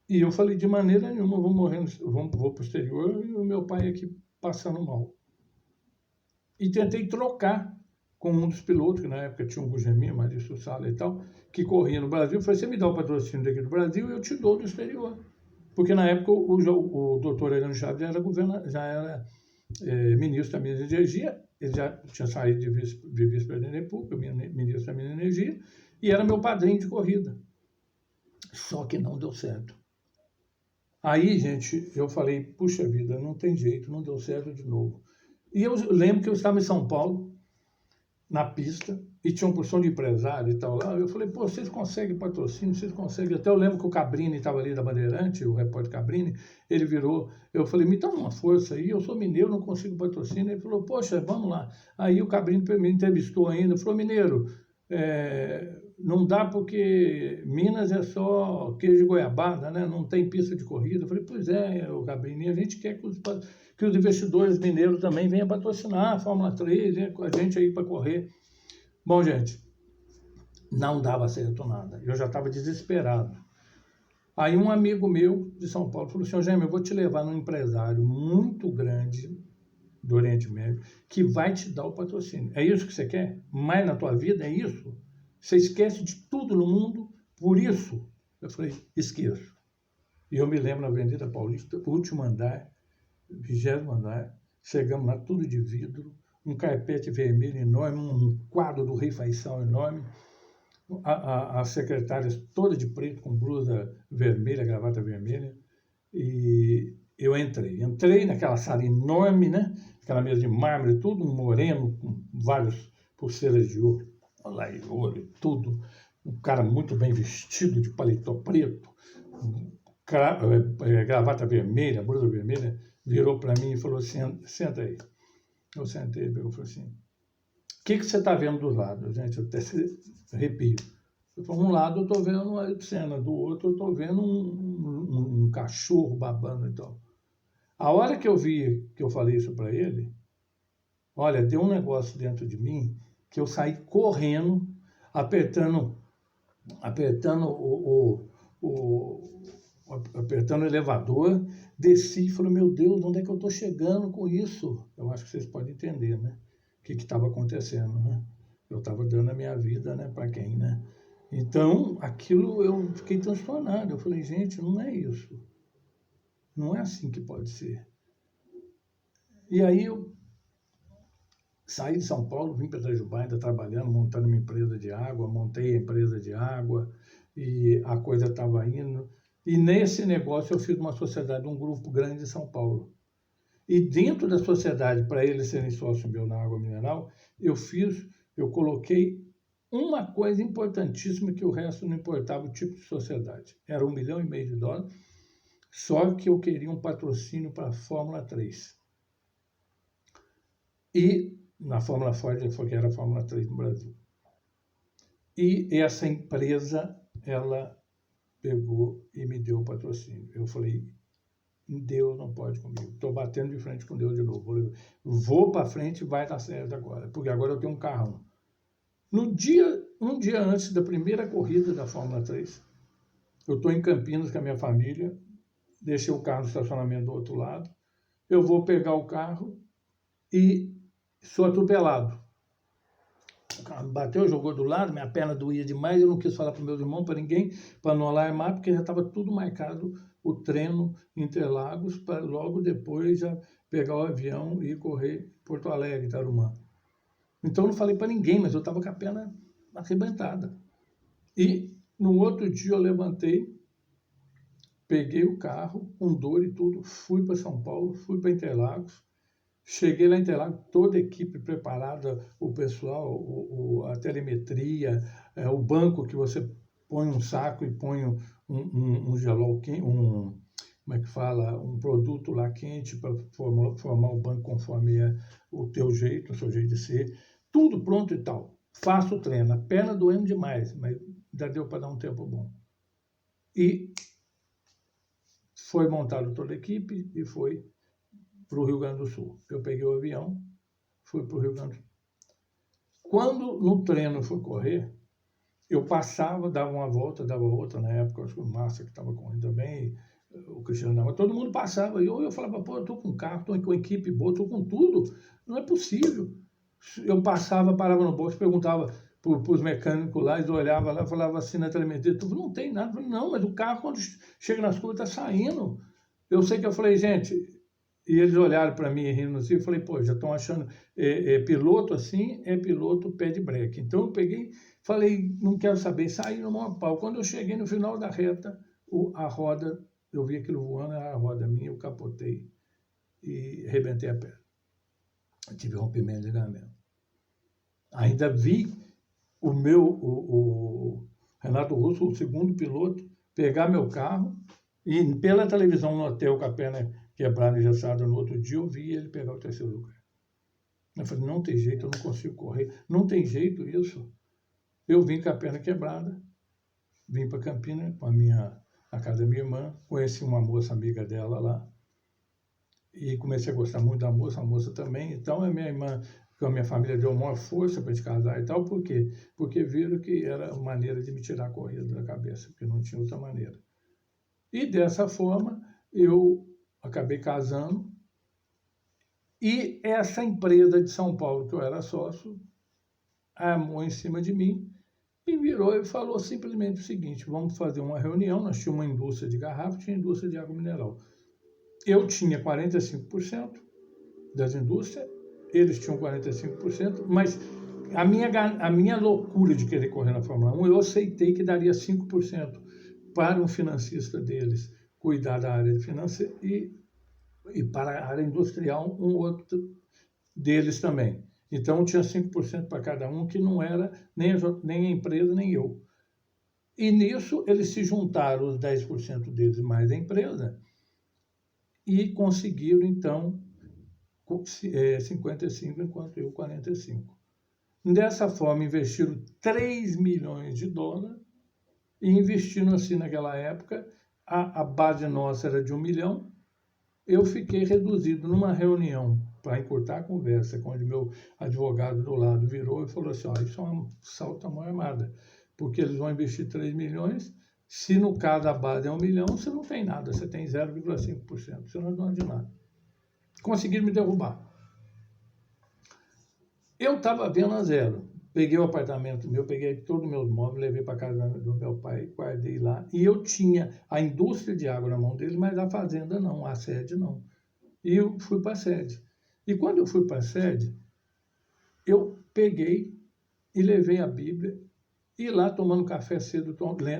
E eu falei, de maneira nenhuma, vou para o exterior, e o meu pai aqui passando mal. E tentei trocar com um dos pilotos, que na época tinha um Gugeminha, Marício Sala e tal, que corria no Brasil. Eu falei, você me dá o patrocínio daqui do Brasil e eu te dou do exterior. Porque na época o doutor Heleno Chaves já era ministro da Minas e Energia, ele já tinha saído de vice-presidente da República, ministro da Minas e Energia, e era meu padrinho de corrida. Só que não deu certo. Aí, gente, eu falei, puxa vida, não tem jeito, não deu certo de novo. E eu lembro que eu estava em São Paulo, na pista, e tinha uma porção de empresário e tal lá. Eu falei, pô, vocês conseguem patrocínio, vocês conseguem. Até eu lembro que o Cabrini estava ali da Bandeirante, o repórter Cabrini, ele virou, eu falei, me dá uma força aí, eu sou mineiro, não consigo patrocínio. Ele falou, poxa, vamos lá. Aí o Cabrini me entrevistou ainda, falou, mineiro, não dá porque Minas é só queijo de goiabada, né? Não tem pista de corrida. Eu falei, pois é, o Cabrini, a gente quer que os investidores mineiros também venham patrocinar a Fórmula 3, a gente aí para correr. Bom, gente, não dava certo nada. Eu já estava desesperado. Aí um amigo meu de São Paulo falou, senhor Gêmeo, eu vou te levar num empresário muito grande do Oriente Médio que vai te dar o patrocínio. É isso que você quer? Mais na tua vida? É isso? Você esquece de tudo no mundo por isso? Eu falei, esqueço. E eu me lembro na Avenida Paulista, último andar, 20º andar, chegamos lá tudo de vidro, um carpete vermelho enorme, um quadro do Rei Faiçal enorme, as secretárias todas de preto, com blusa vermelha, gravata vermelha, e eu entrei naquela sala enorme, né? Aquela mesa de mármore, tudo um moreno, com várias pulseiras de ouro, lá e ouro e tudo, um cara muito bem vestido, de paletó preto, gravata vermelha, blusa vermelha, virou para mim e falou assim, senta aí. Eu sentei, ele falou assim, o que você está vendo dos lados? Gente, eu até arrepio. Eu falei, um lado eu estou vendo uma cena, do outro eu estou vendo um cachorro babando e tal. A hora que eu vi, que eu falei isso para ele, olha, deu um negócio dentro de mim que eu saí correndo, apertando o elevador, desci e falei, meu Deus, onde é que eu estou chegando com isso? Eu acho que vocês podem entender, né? O que estava acontecendo, né? Eu estava dando a minha vida, né? Para quem, né? Então, aquilo eu fiquei transtornado. Eu falei, gente, não é isso. Não é assim que pode ser. E aí eu saí de São Paulo, vim para Itajubá, ainda trabalhando, montando uma empresa de água, montei a empresa de água e a coisa estava indo. E nesse negócio eu fiz uma sociedade, um grupo grande em São Paulo. E dentro da sociedade, para eles serem sócio meu na água mineral, eu coloquei uma coisa importantíssima que o resto não importava o tipo de sociedade. Era $1,5 milhão, só que eu queria um patrocínio para a Fórmula 3. E na Fórmula Ford, que era a Fórmula 3 no Brasil. E essa empresa, ela pegou e me deu o patrocínio. Eu falei, Deus não pode comigo. Estou batendo de frente com Deus de novo. Vou para frente e vai dar certo agora, porque agora eu tenho um carrão. Um dia antes da primeira corrida da Fórmula 3, eu estou em Campinas com a minha família, deixei o carro no estacionamento do outro lado, eu vou pegar o carro e sou atropelado. bateu, jogou do lado, minha perna doía demais, eu não quis falar para meus irmãos, para ninguém, para não alarmar, porque já estava tudo marcado, o treino em Interlagos, para logo depois já pegar o avião e correr Porto Alegre, Tarumã. Então eu não falei para ninguém, mas eu estava com a perna arrebentada. E no outro dia eu levantei, peguei o carro, com dor e tudo, fui para São Paulo, fui para Interlagos. Cheguei lá em Interlagos, toda a equipe preparada, o pessoal, a telemetria, o banco que você põe um saco e põe um gelol quente, como é que fala, um produto lá quente para formar o banco conforme é o teu jeito, o seu jeito de ser. Tudo pronto e tal. Faço o treino, a perna doendo demais, mas ainda deu para dar um tempo bom. E foi montado toda a equipe e foi para o Rio Grande do Sul. Eu peguei o avião, fui para o Rio Grande do Sul. Quando no treino fui correr, eu passava, dava uma volta, dava outra, na época, acho que o Márcio que estava correndo também, o Cristiano, mas todo mundo passava, e eu falava, pô, eu estou com carro, estou com equipe boa, estou com tudo, não é possível. Eu passava, parava no box, perguntava para os mecânicos lá, eles olhavam lá, falava assim na telemetria, não tem nada. Eu falei, não, mas o carro, quando chega nas curvas, está saindo. Eu sei que eu falei, gente, e eles olharam para mim rindo assim, eu falei, pô, já estão achando, piloto assim, é piloto pé de breque. Então eu peguei, falei, não quero saber, saí no maior pau. Quando eu cheguei no final da reta, a roda, eu vi aquilo voando, era a roda minha, eu capotei e arrebentei a perna. Eu tive rompimento de ligamento. Ainda vi o Renato Russo, o segundo piloto, pegar meu carro e pela televisão no hotel com a perna quebrada e engessada no outro dia, eu vi ele pegar o terceiro lugar. Eu falei, não tem jeito, eu não consigo correr. Não tem jeito isso. Eu vim com a perna quebrada, vim para Campinas, na casa da minha irmã, conheci uma moça amiga dela lá, e comecei a gostar muito da moça, a moça também. Então, a minha irmã, com a minha família, deu maior força para a gente casar e tal. Por quê? Porque viram que era maneira de me tirar a corrida da cabeça, porque não tinha outra maneira. E dessa forma, eu acabei casando. E essa empresa de São Paulo, que eu era sócio, armou em cima de mim e virou e falou simplesmente o seguinte, vamos fazer uma reunião. Nós tínhamos uma indústria de garrafa, tinha indústria de água mineral. Eu tinha 45% das indústrias, eles tinham 45%, mas a minha loucura de querer correr na Fórmula 1, eu aceitei que daria 5% para um financista deles cuidar da área de finanças e para a área industrial, um outro deles também. Então, tinha 5% para cada um, que não era nem a empresa, nem eu. E nisso, eles se juntaram, os 10% deles mais a empresa, e conseguiram, então, 55, enquanto eu 45. Dessa forma, investiram 3 milhões de dólares e investindo assim naquela época, a base nossa era de 1 milhão. Eu fiquei reduzido numa reunião para encurtar a conversa, quando meu advogado do lado virou e falou assim, isso é um salto à mão armada, porque eles vão investir 3 milhões, se no caso a base é 1 milhão, você não tem nada, você tem 0,5%, você não é dono de nada. Conseguiram me derrubar. Eu estava vendo a zero. Peguei o apartamento meu, peguei todos os meus móveis, levei para casa do meu pai, guardei lá. E eu tinha a indústria de água na mão deles, mas a fazenda não, a sede não. E eu fui para a sede. E quando eu fui para a sede, eu peguei e levei a Bíblia, e lá tomando café cedo,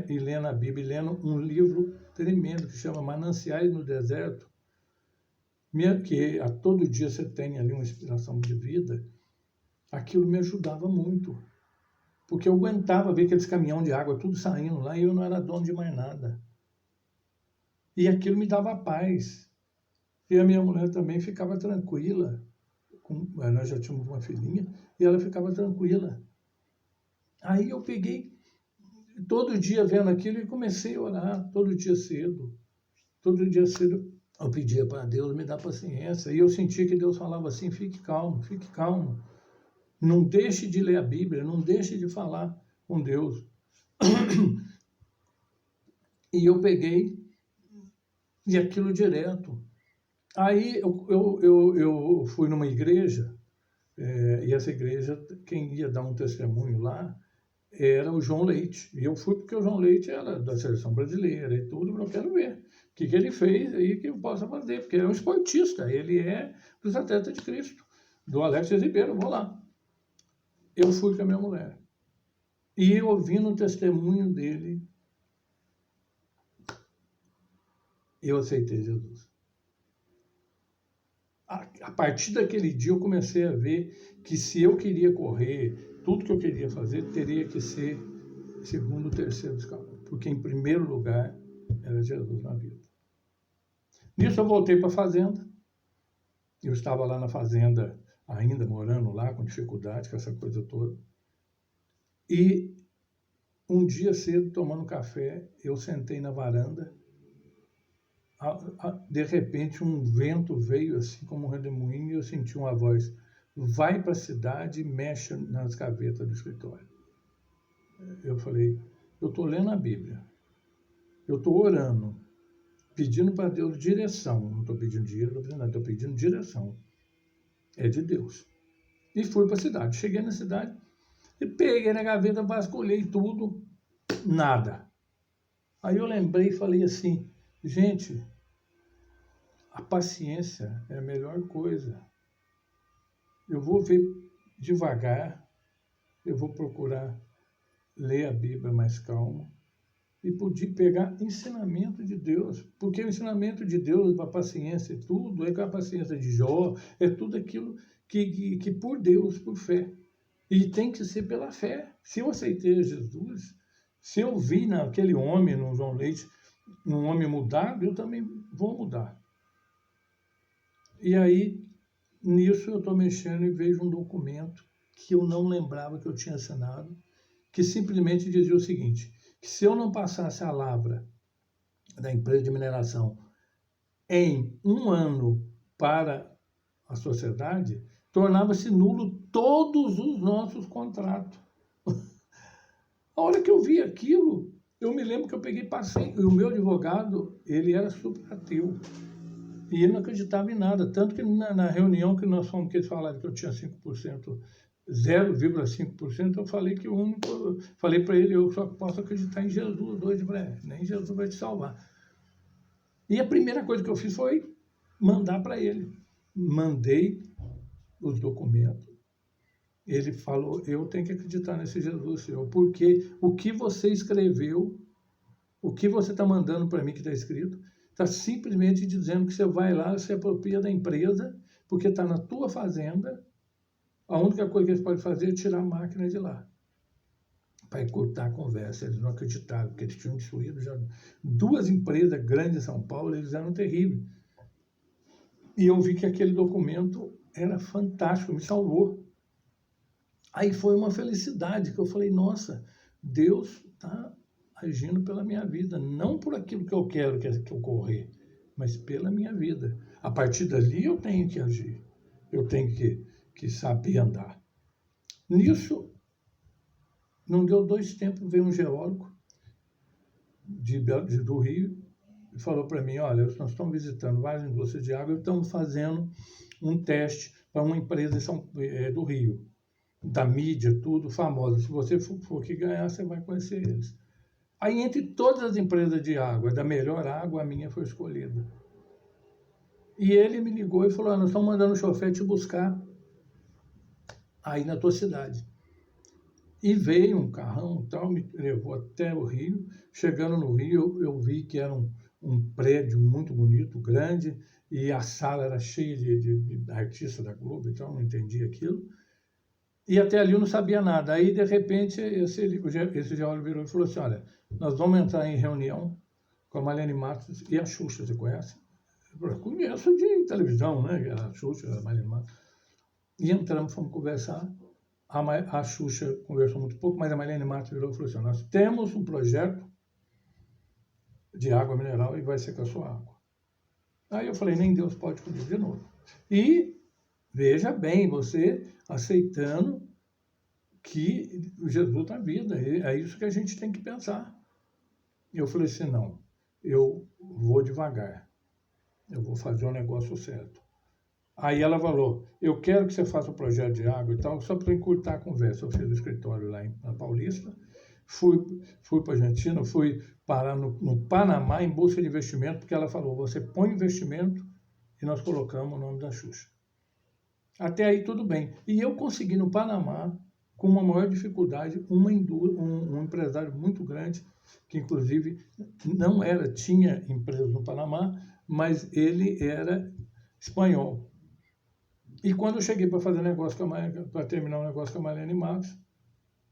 e lendo a Bíblia, e lendo um livro tremendo que chama Mananciais no Deserto, que a todo dia você tem ali uma inspiração de vida. Aquilo me ajudava muito, porque eu aguentava ver aqueles caminhões de água tudo saindo lá e eu não era dono de mais nada. E aquilo me dava paz. E a minha mulher também ficava tranquila. Nós já tínhamos uma filhinha e ela ficava tranquila. Aí eu peguei, todo dia vendo aquilo e comecei a orar, todo dia cedo. Todo dia cedo eu pedia para Deus me dar paciência. E eu sentia que Deus falava assim, fique calmo, fique calmo. Não deixe de ler a Bíblia, não deixe de falar com Deus. E eu peguei, e aquilo direto. Aí eu fui numa igreja, E essa igreja, quem ia dar um testemunho lá era o João Leite. E eu fui porque o João Leite era da seleção brasileira e tudo, mas eu quero ver o que ele fez aí que eu possa fazer, porque ele é um esportista, ele é dos Atletas de Cristo, do Alex Ribeiro, vou lá. Eu fui com a minha mulher. E ouvindo o testemunho dele, eu aceitei Jesus. A partir daquele dia eu comecei a ver que se eu queria correr, tudo que eu queria fazer teria que ser segundo, terceiro escalão. Porque em primeiro lugar era Jesus na vida. Nisso eu voltei para a fazenda. Eu estava lá na fazenda ainda, morando lá, com dificuldade, com essa coisa toda. E um dia cedo, tomando café, eu sentei na varanda. De repente, um vento veio assim como um redemoinho e eu senti uma voz: vai para a cidade e mexe nas gavetas do escritório. Eu falei: eu estou lendo a Bíblia, eu estou orando, pedindo para Deus direção. Não estou pedindo dinheiro, não estou pedindo nada, estou pedindo direção. É de Deus. E fui para a cidade. Cheguei na cidade e peguei na gaveta, vasculhei tudo, nada. Aí eu lembrei e falei assim: gente, a paciência é a melhor coisa. Eu vou ver devagar, eu vou procurar ler a Bíblia mais calmo e poder pegar ensinamento de Deus. Porque o ensinamento de Deus, a paciência e tudo, é com a paciência de Jó, é tudo aquilo que por Deus, por fé. E tem que ser pela fé. Se eu aceitei Jesus, se eu vi naquele homem, no João Leite, um homem mudado, eu também vou mudar. E aí, nisso eu estou mexendo e vejo um documento que eu não lembrava que eu tinha assinado, que simplesmente dizia o seguinte: que se eu não passasse a lavra da empresa de mineração em 1 ano para a sociedade, tornava-se nulo todos os nossos contratos. A hora que eu vi aquilo, eu me lembro que eu peguei e passei. E o meu advogado, ele era super ateu. E ele não acreditava em nada. Tanto que na reunião que nós fomos, que eles falaram que eu tinha 5%, 0,5%, eu falei que falei para ele: eu só posso acreditar em Jesus hoje, nem Jesus vai te salvar. E a primeira coisa que eu fiz foi mandar para ele. Mandei os documentos. Ele falou: eu tenho que acreditar nesse Jesus, Senhor, porque o que você escreveu, o que você está mandando para mim que está escrito, está simplesmente dizendo que você vai lá, se apropria da empresa, porque está na tua fazenda. A única coisa que eles podem fazer é tirar a máquina de lá, para encurtar a conversa. Eles não acreditaram, porque eles tinham destruído já 2 empresas grandes em São Paulo, eles eram terríveis. E eu vi que aquele documento era fantástico, me salvou. Aí foi uma felicidade, que eu falei: nossa, Deus está agindo pela minha vida, não por aquilo que eu quero que ocorrer, mas pela minha vida. A partir dali eu tenho que agir, eu tenho que saber andar. Nisso, não deu 2 tempos, veio um geólogo do Rio e falou para mim: olha, nós estamos visitando várias indústrias de água e estamos fazendo um teste para uma empresa do Rio, da mídia, tudo, famosa. Se você for que ganhar, você vai conhecer eles. Aí, entre todas as empresas de água, da melhor água, a minha foi escolhida. E ele me ligou e falou: nós estamos mandando o chofer te buscar aí na tua cidade. E veio um carrão, tal, me levou até o Rio. Chegando no Rio, eu vi que era um prédio muito bonito, grande, e a sala era cheia de artistas da Globo, então não entendi aquilo. E até ali eu não sabia nada. Aí, de repente, esse geólogo virou e falou assim: olha, nós vamos entrar em reunião com a Marlene Matos e a Xuxa, você conhece? Eu conheço de televisão, né? A Xuxa, a Marlene Matos. E entramos, fomos conversar. A Xuxa conversou muito pouco, mas a Marlene Matos virou e falou assim: nós temos um projeto de água mineral e vai ser com a sua água. Aí eu falei: nem Deus pode comigo de novo. E veja bem, você aceitando que Jesus está vida. É isso que a gente tem que pensar. Eu falei assim: não, eu vou devagar. Eu vou fazer o negócio certo. Aí ela falou, eu quero que você faça um projeto de água e tal, só para encurtar a conversa. Eu fiz o escritório lá na Paulista, fui para a Argentina, fui parar no Panamá em busca de investimento, porque ela falou, você põe investimento e nós colocamos o nome da Xuxa. Até aí tudo bem. E eu consegui no Panamá, com uma maior dificuldade, um empresário muito grande, que inclusive não era, tinha empresa no Panamá, mas ele era espanhol. E quando eu cheguei para fazer negócio para terminar o negócio com a Marlene Matos,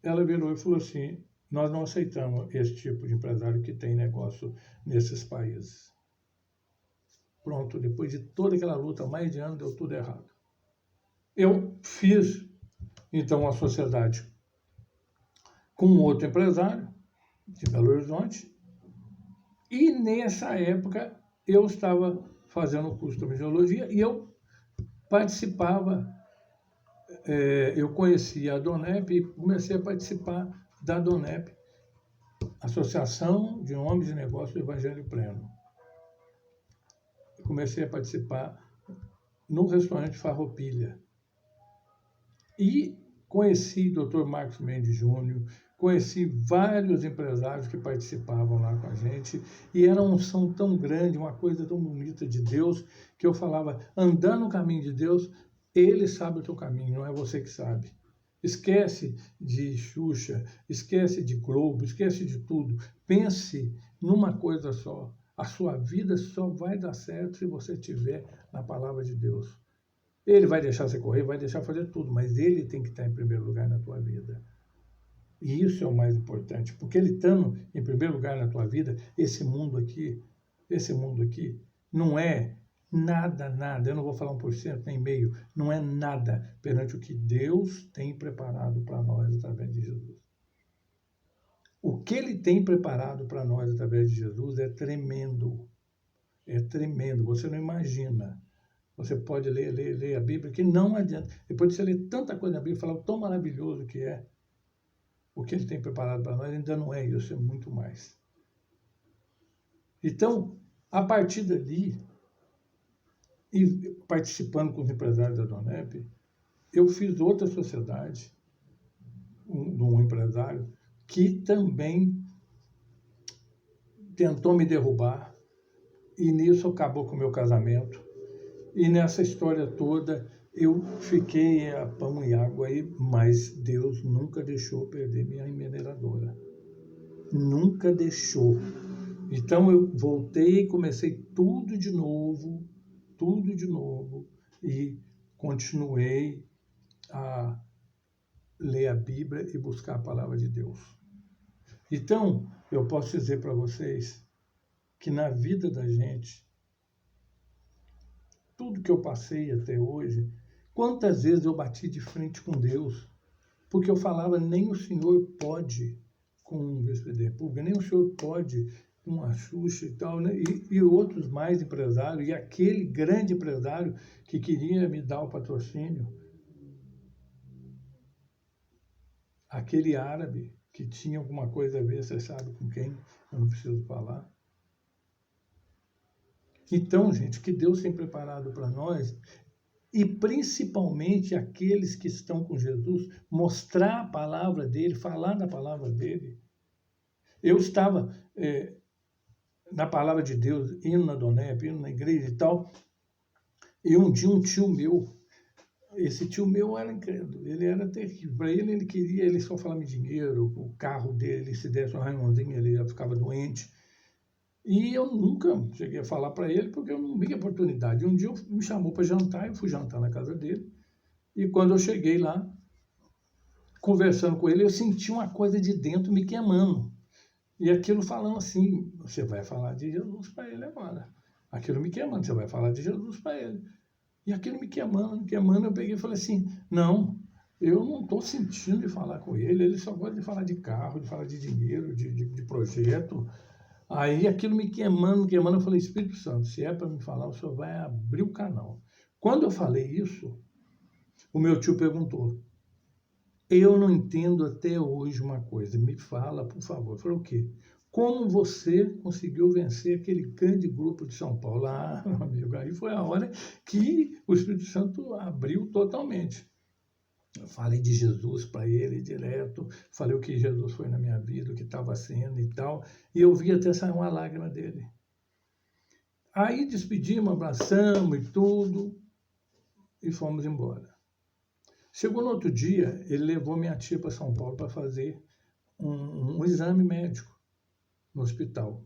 ela virou e falou assim, nós não aceitamos esse tipo de empresário que tem negócio nesses países. Pronto, depois de toda aquela luta, mais de ano, deu tudo errado. Eu fiz, então, a sociedade com outro empresário de Belo Horizonte, e nessa época eu estava fazendo o curso de Geologia e eu participava, eu conhecia a DONEP e comecei a participar da DONEP, Associação de Homens de Negócios do Evangelho Pleno. Comecei a participar no restaurante Farroupilha. E conheci o Dr. Marcos Mendes Júnior, conheci vários empresários que participavam lá com a gente, e era uma unção tão grande, uma coisa tão bonita de Deus, que eu falava, andando no caminho de Deus, Ele sabe o teu caminho, não é você que sabe. Esquece de Xuxa, esquece de Globo, esquece de tudo. Pense numa coisa só. A sua vida só vai dar certo se você estiver na palavra de Deus. Ele vai deixar você correr, vai deixar fazer tudo, mas ele tem que estar em primeiro lugar na tua vida. E isso é o mais importante, porque ele estando em primeiro lugar na tua vida, esse mundo aqui não é nada, eu não vou falar 1% nem meio, não é nada perante o que Deus tem preparado para nós através de Jesus. O que ele tem preparado para nós através de Jesus é tremendo, você não imagina. Você pode ler a Bíblia, que não adianta. Depois de você ler tanta coisa na Bíblia e falar o tão maravilhoso que é, o que ele tem preparado para nós ainda não é isso, é muito mais. Então, a partir dali, e participando com os empresários da DONEP, eu fiz outra sociedade, de um empresário, que também tentou me derrubar, e nisso acabou com o meu casamento. E nessa história toda, eu fiquei a pão e água aí, mas Deus nunca deixou perder minha mineradora. Nunca deixou. Então eu voltei, comecei tudo de novo, e continuei a ler a Bíblia e buscar a palavra de Deus. Então, eu posso dizer para vocês que na vida da gente, tudo que eu passei até hoje, quantas vezes eu bati de frente com Deus, porque eu falava, nem o Senhor pode com um VSPD Pública, nem o Senhor pode com a Xuxa e tal, né? E outros mais empresários, e aquele grande empresário que queria me dar o patrocínio, aquele árabe que tinha alguma coisa a ver, você sabe com quem, eu não preciso falar. Então, gente, o que Deus tem preparado para nós, e principalmente aqueles que estão com Jesus, mostrar a palavra dele, falar da palavra dele. Eu estava na palavra de Deus, indo na DONEP, indo na igreja e tal, e um dia um tio meu, esse tio meu era incrédulo, ele era terrível. Para ele só falava em dinheiro, o carro dele, se desse um raimãozinho, ele já ficava doente. E eu nunca cheguei a falar para ele, porque eu não vi oportunidade. Um dia me chamou para jantar, eu fui jantar na casa dele, e quando eu cheguei lá, conversando com ele, eu senti uma coisa de dentro me queimando. E aquilo falando assim, você vai falar de Jesus para ele agora. Aquilo me queimando, você vai falar de Jesus para ele. E aquilo me queimando, eu peguei e falei assim, não, eu não estou sentindo de falar com ele só gosta de falar de carro, de falar de dinheiro, de projeto. Aí aquilo me queimando, eu falei, Espírito Santo, se é para me falar, o senhor vai abrir o canal. Quando eu falei isso, o meu tio perguntou, eu não entendo até hoje uma coisa, me fala, por favor. Eu falei, o quê? como você conseguiu vencer aquele grande grupo de São Paulo? Ah, meu amigo, aí foi a hora que o Espírito Santo abriu totalmente. Eu falei de Jesus para ele direto, falei o que Jesus foi na minha vida, o que estava sendo e tal, e eu vi até sair uma lágrima dele. Aí despedimos, abraçamos e tudo, e fomos embora. Chegou no outro dia, ele levou minha tia para São Paulo para fazer um exame médico no hospital.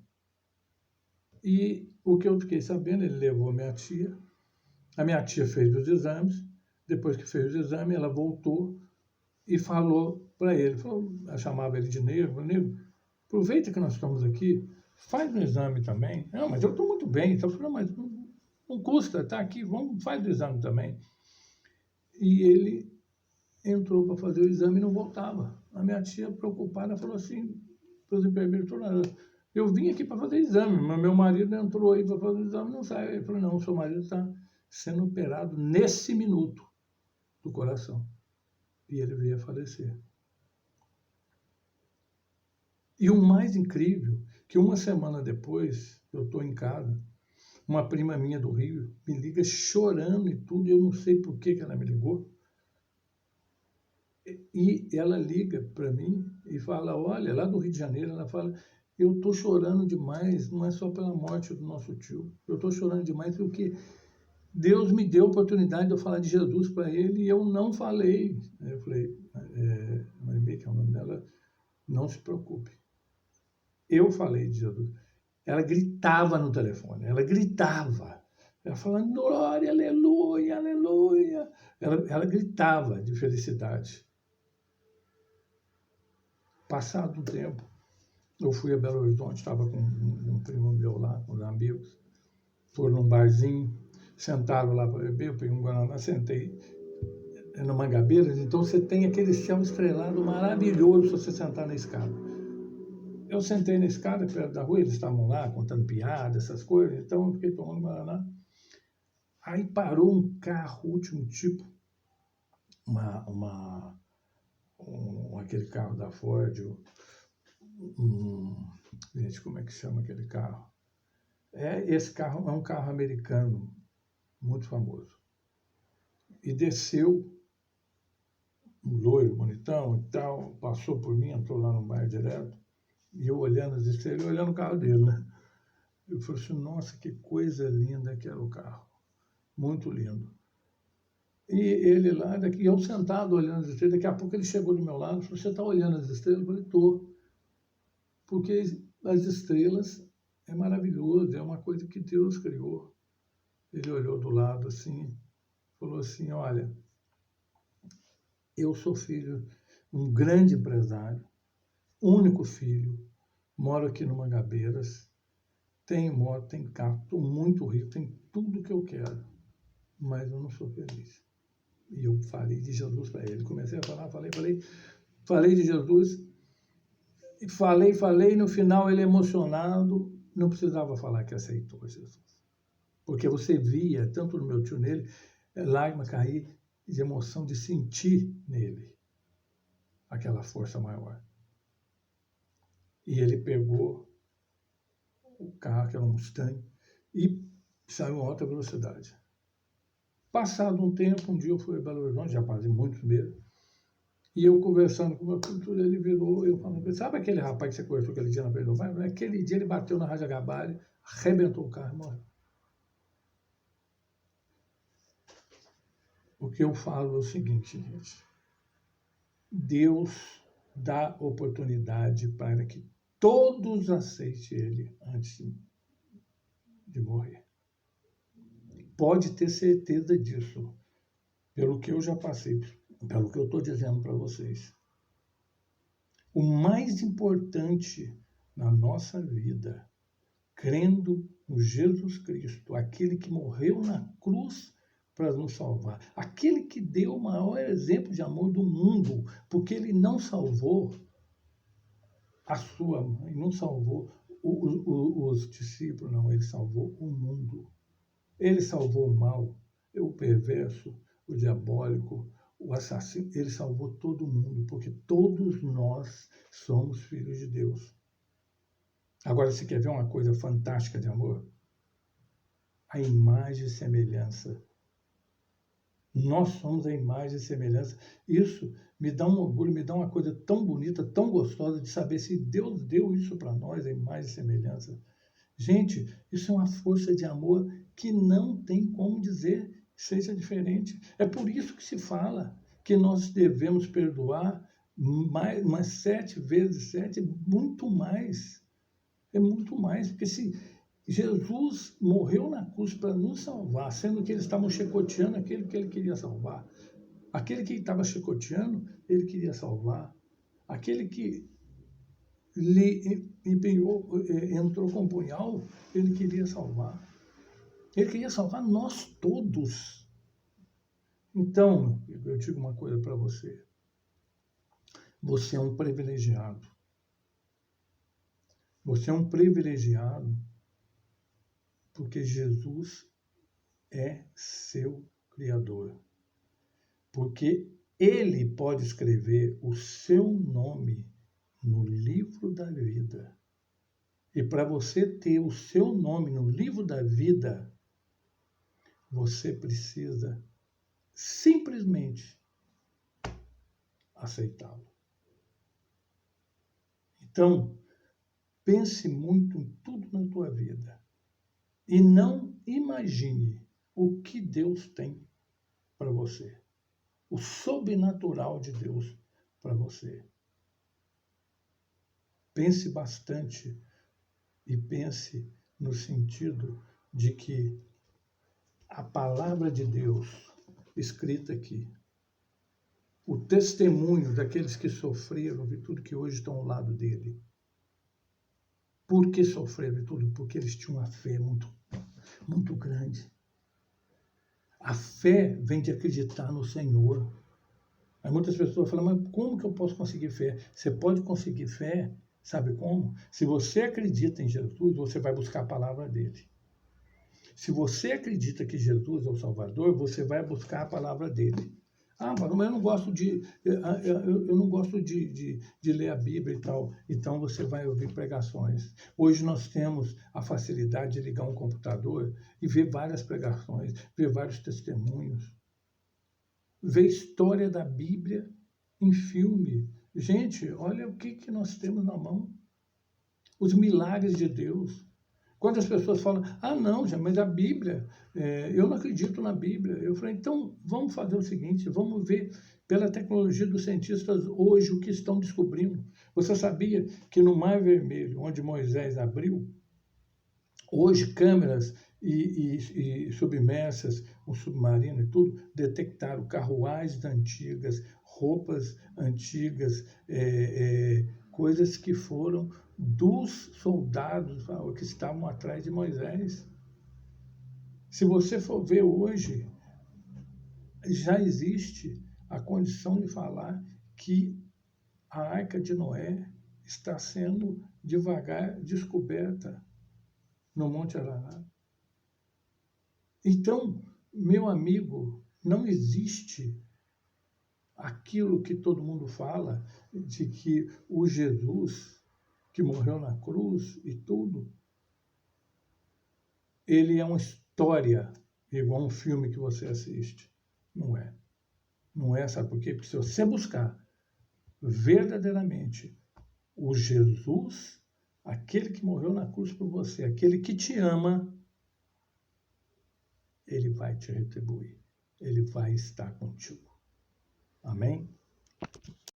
E o que eu fiquei sabendo, ele levou a minha tia fez os exames, depois que fez os exames, ela voltou e falou para ele, eu chamava ele de Negro, falou, Negro, aproveita que nós estamos aqui, faz um exame também. Não, mas eu estou muito bem, então, mas não custa, está aqui, faz o exame também. E ele entrou para fazer o exame e não voltava. A minha tia, preocupada, falou assim para os enfermeiros, eu vim aqui para fazer exame, mas meu marido entrou aí para fazer o exame e não sai. Ele falou, não, seu marido está sendo operado nesse minuto do coração. E ele veio a falecer. E o mais incrível, que uma semana depois, eu estou em casa, uma prima minha do Rio me liga chorando e tudo, eu não sei por que ela me ligou. E ela liga para mim e fala, olha, lá do Rio de Janeiro, ela fala, eu estou chorando demais, não é só pela morte do nosso tio, eu estou chorando demais porque Deus me deu a oportunidade de eu falar de Jesus para ele e eu não falei. Eu falei, Marimê, que é o nome dela, não se preocupe. Eu falei de Jesus. Ela gritava no telefone, ela gritava. Ela falando, glória, aleluia, aleluia. Ela gritava de felicidade. Passado um tempo, eu fui a Belo Horizonte, estava com um primo meu lá, com os amigos. Foram num barzinho, sentaram lá para beber, eu peguei um guaraná, sentei no Mangabeiras, então você tem aquele céu estrelado maravilhoso se você sentar na escada. Eu sentei na escada, perto da rua, eles estavam lá contando piada, essas coisas, então eu fiquei tomando guaraná. Aí parou um carro, último tipo, aquele carro da Ford, gente, como é que chama aquele carro? Esse carro é um carro americano, muito famoso. E desceu um loiro, bonitão e tal, passou por mim, entrou lá no bar direto, e eu olhando as estrelas, olhando o carro dele, né? Eu falei assim, nossa, que coisa linda que era o carro. Muito lindo. E ele lá, eu sentado olhando as estrelas, daqui a pouco ele chegou do meu lado e falou, você está olhando as estrelas? Eu falei, estou. Porque as estrelas é maravilhoso, é uma coisa que Deus criou. Ele olhou do lado assim, falou assim, olha, eu sou filho de um grande empresário, único filho, moro aqui no Mangabeiras, tenho moto, tenho carro, estou muito rico, tenho tudo que eu quero, mas eu não sou feliz. E eu falei de Jesus para ele, comecei a falar, falei de Jesus, e falei, no final ele emocionado, não precisava falar que aceitou Jesus. Porque você via, tanto no meu tio nele, lágrima cair de emoção, de sentir nele aquela força maior. E ele pegou o carro, que era um Mustang, e saiu a alta velocidade. Passado um tempo, um dia eu fui a Belo Horizonte, já fazia muitos meses, e eu conversando com o meu filho, ele virou, eu falando, sabe aquele rapaz que você conversou aquele dia na frente do pai? Aquele dia ele bateu na Raja Gabari, arrebentou o carro e morreu. O que eu falo é o seguinte, gente. Deus dá oportunidade para que todos aceitem ele antes de morrer. Pode ter certeza disso, pelo que eu já passei, pelo que eu estou dizendo para vocês. O mais importante na nossa vida, crendo no Jesus Cristo, aquele que morreu na cruz para nos salvar, aquele que deu o maior exemplo de amor do mundo, porque ele não salvou a sua mãe, não salvou os discípulos, não, ele salvou o mundo. Ele salvou o mal, o perverso, o diabólico, o assassino, ele salvou todo mundo, porque todos nós somos filhos de Deus. Agora, você quer ver uma coisa fantástica de amor? A imagem e semelhança. Nós somos a imagem e semelhança. Isso me dá um orgulho, me dá uma coisa tão bonita, tão gostosa de saber se Deus deu isso para nós, a imagem e semelhança. Gente, isso é uma força de amor que não tem como dizer que seja diferente. É por isso que se fala que nós devemos perdoar mais 7 vezes 7, muito mais. É muito mais, porque se Jesus morreu na cruz para nos salvar, sendo que eles estavam chicoteando aquele que ele queria salvar. Aquele que estava chicoteando, ele queria salvar. Aquele que lhe empenhou, entrou com um punhal, ele queria salvar. Ele queria salvar nós todos. Então, eu digo uma coisa para você. Você é um privilegiado. Você é um privilegiado porque Jesus é seu Criador. Porque Ele pode escrever o seu nome no livro da vida. E para você ter o seu nome no livro da vida, você precisa simplesmente aceitá-lo. Então, pense muito em tudo na tua vida e não imagine o que Deus tem para você, o sobrenatural de Deus para você. Pense bastante e pense no sentido de que a palavra de Deus escrita aqui, o testemunho daqueles que sofreram de tudo que hoje estão ao lado dele. Por que sofreram de tudo? Porque eles tinham uma fé muito grande. A fé vem de acreditar no Senhor. Aí muitas pessoas falam, mas como que eu posso conseguir fé? Você pode conseguir fé, sabe como? Se você acredita em Jesus, você vai buscar a palavra dele. Se você acredita que Jesus é o Salvador, você vai buscar a palavra dele. Ah, mas eu não gosto eu não gosto de ler a Bíblia e tal. Então você vai ouvir pregações. Hoje nós temos a facilidade de ligar um computador e ver várias pregações, ver vários testemunhos, ver história da Bíblia em filme. Gente, olha o que nós temos na mão. Os milagres de Deus. Quando as pessoas falam, não, mas a Bíblia, eu não acredito na Bíblia. Eu falei, então vamos fazer o seguinte, vamos ver pela tecnologia dos cientistas hoje o que estão descobrindo. Você sabia que no Mar Vermelho, onde Moisés abriu, hoje câmeras e submersas, um submarino e tudo, detectaram carruagens antigas, roupas antigas, coisas que foram dos soldados que estavam atrás de Moisés. Se você for ver hoje, já existe a condição de falar que a Arca de Noé está sendo devagar descoberta no Monte Ararat. Então, meu amigo, não existe aquilo que todo mundo fala de que o Jesus que morreu na cruz e tudo, ele é uma história igual um filme que você assiste. Não é. Não é, sabe por quê? Porque se você buscar verdadeiramente o Jesus, aquele que morreu na cruz por você, aquele que te ama, ele vai te retribuir. Ele vai estar contigo. Amém?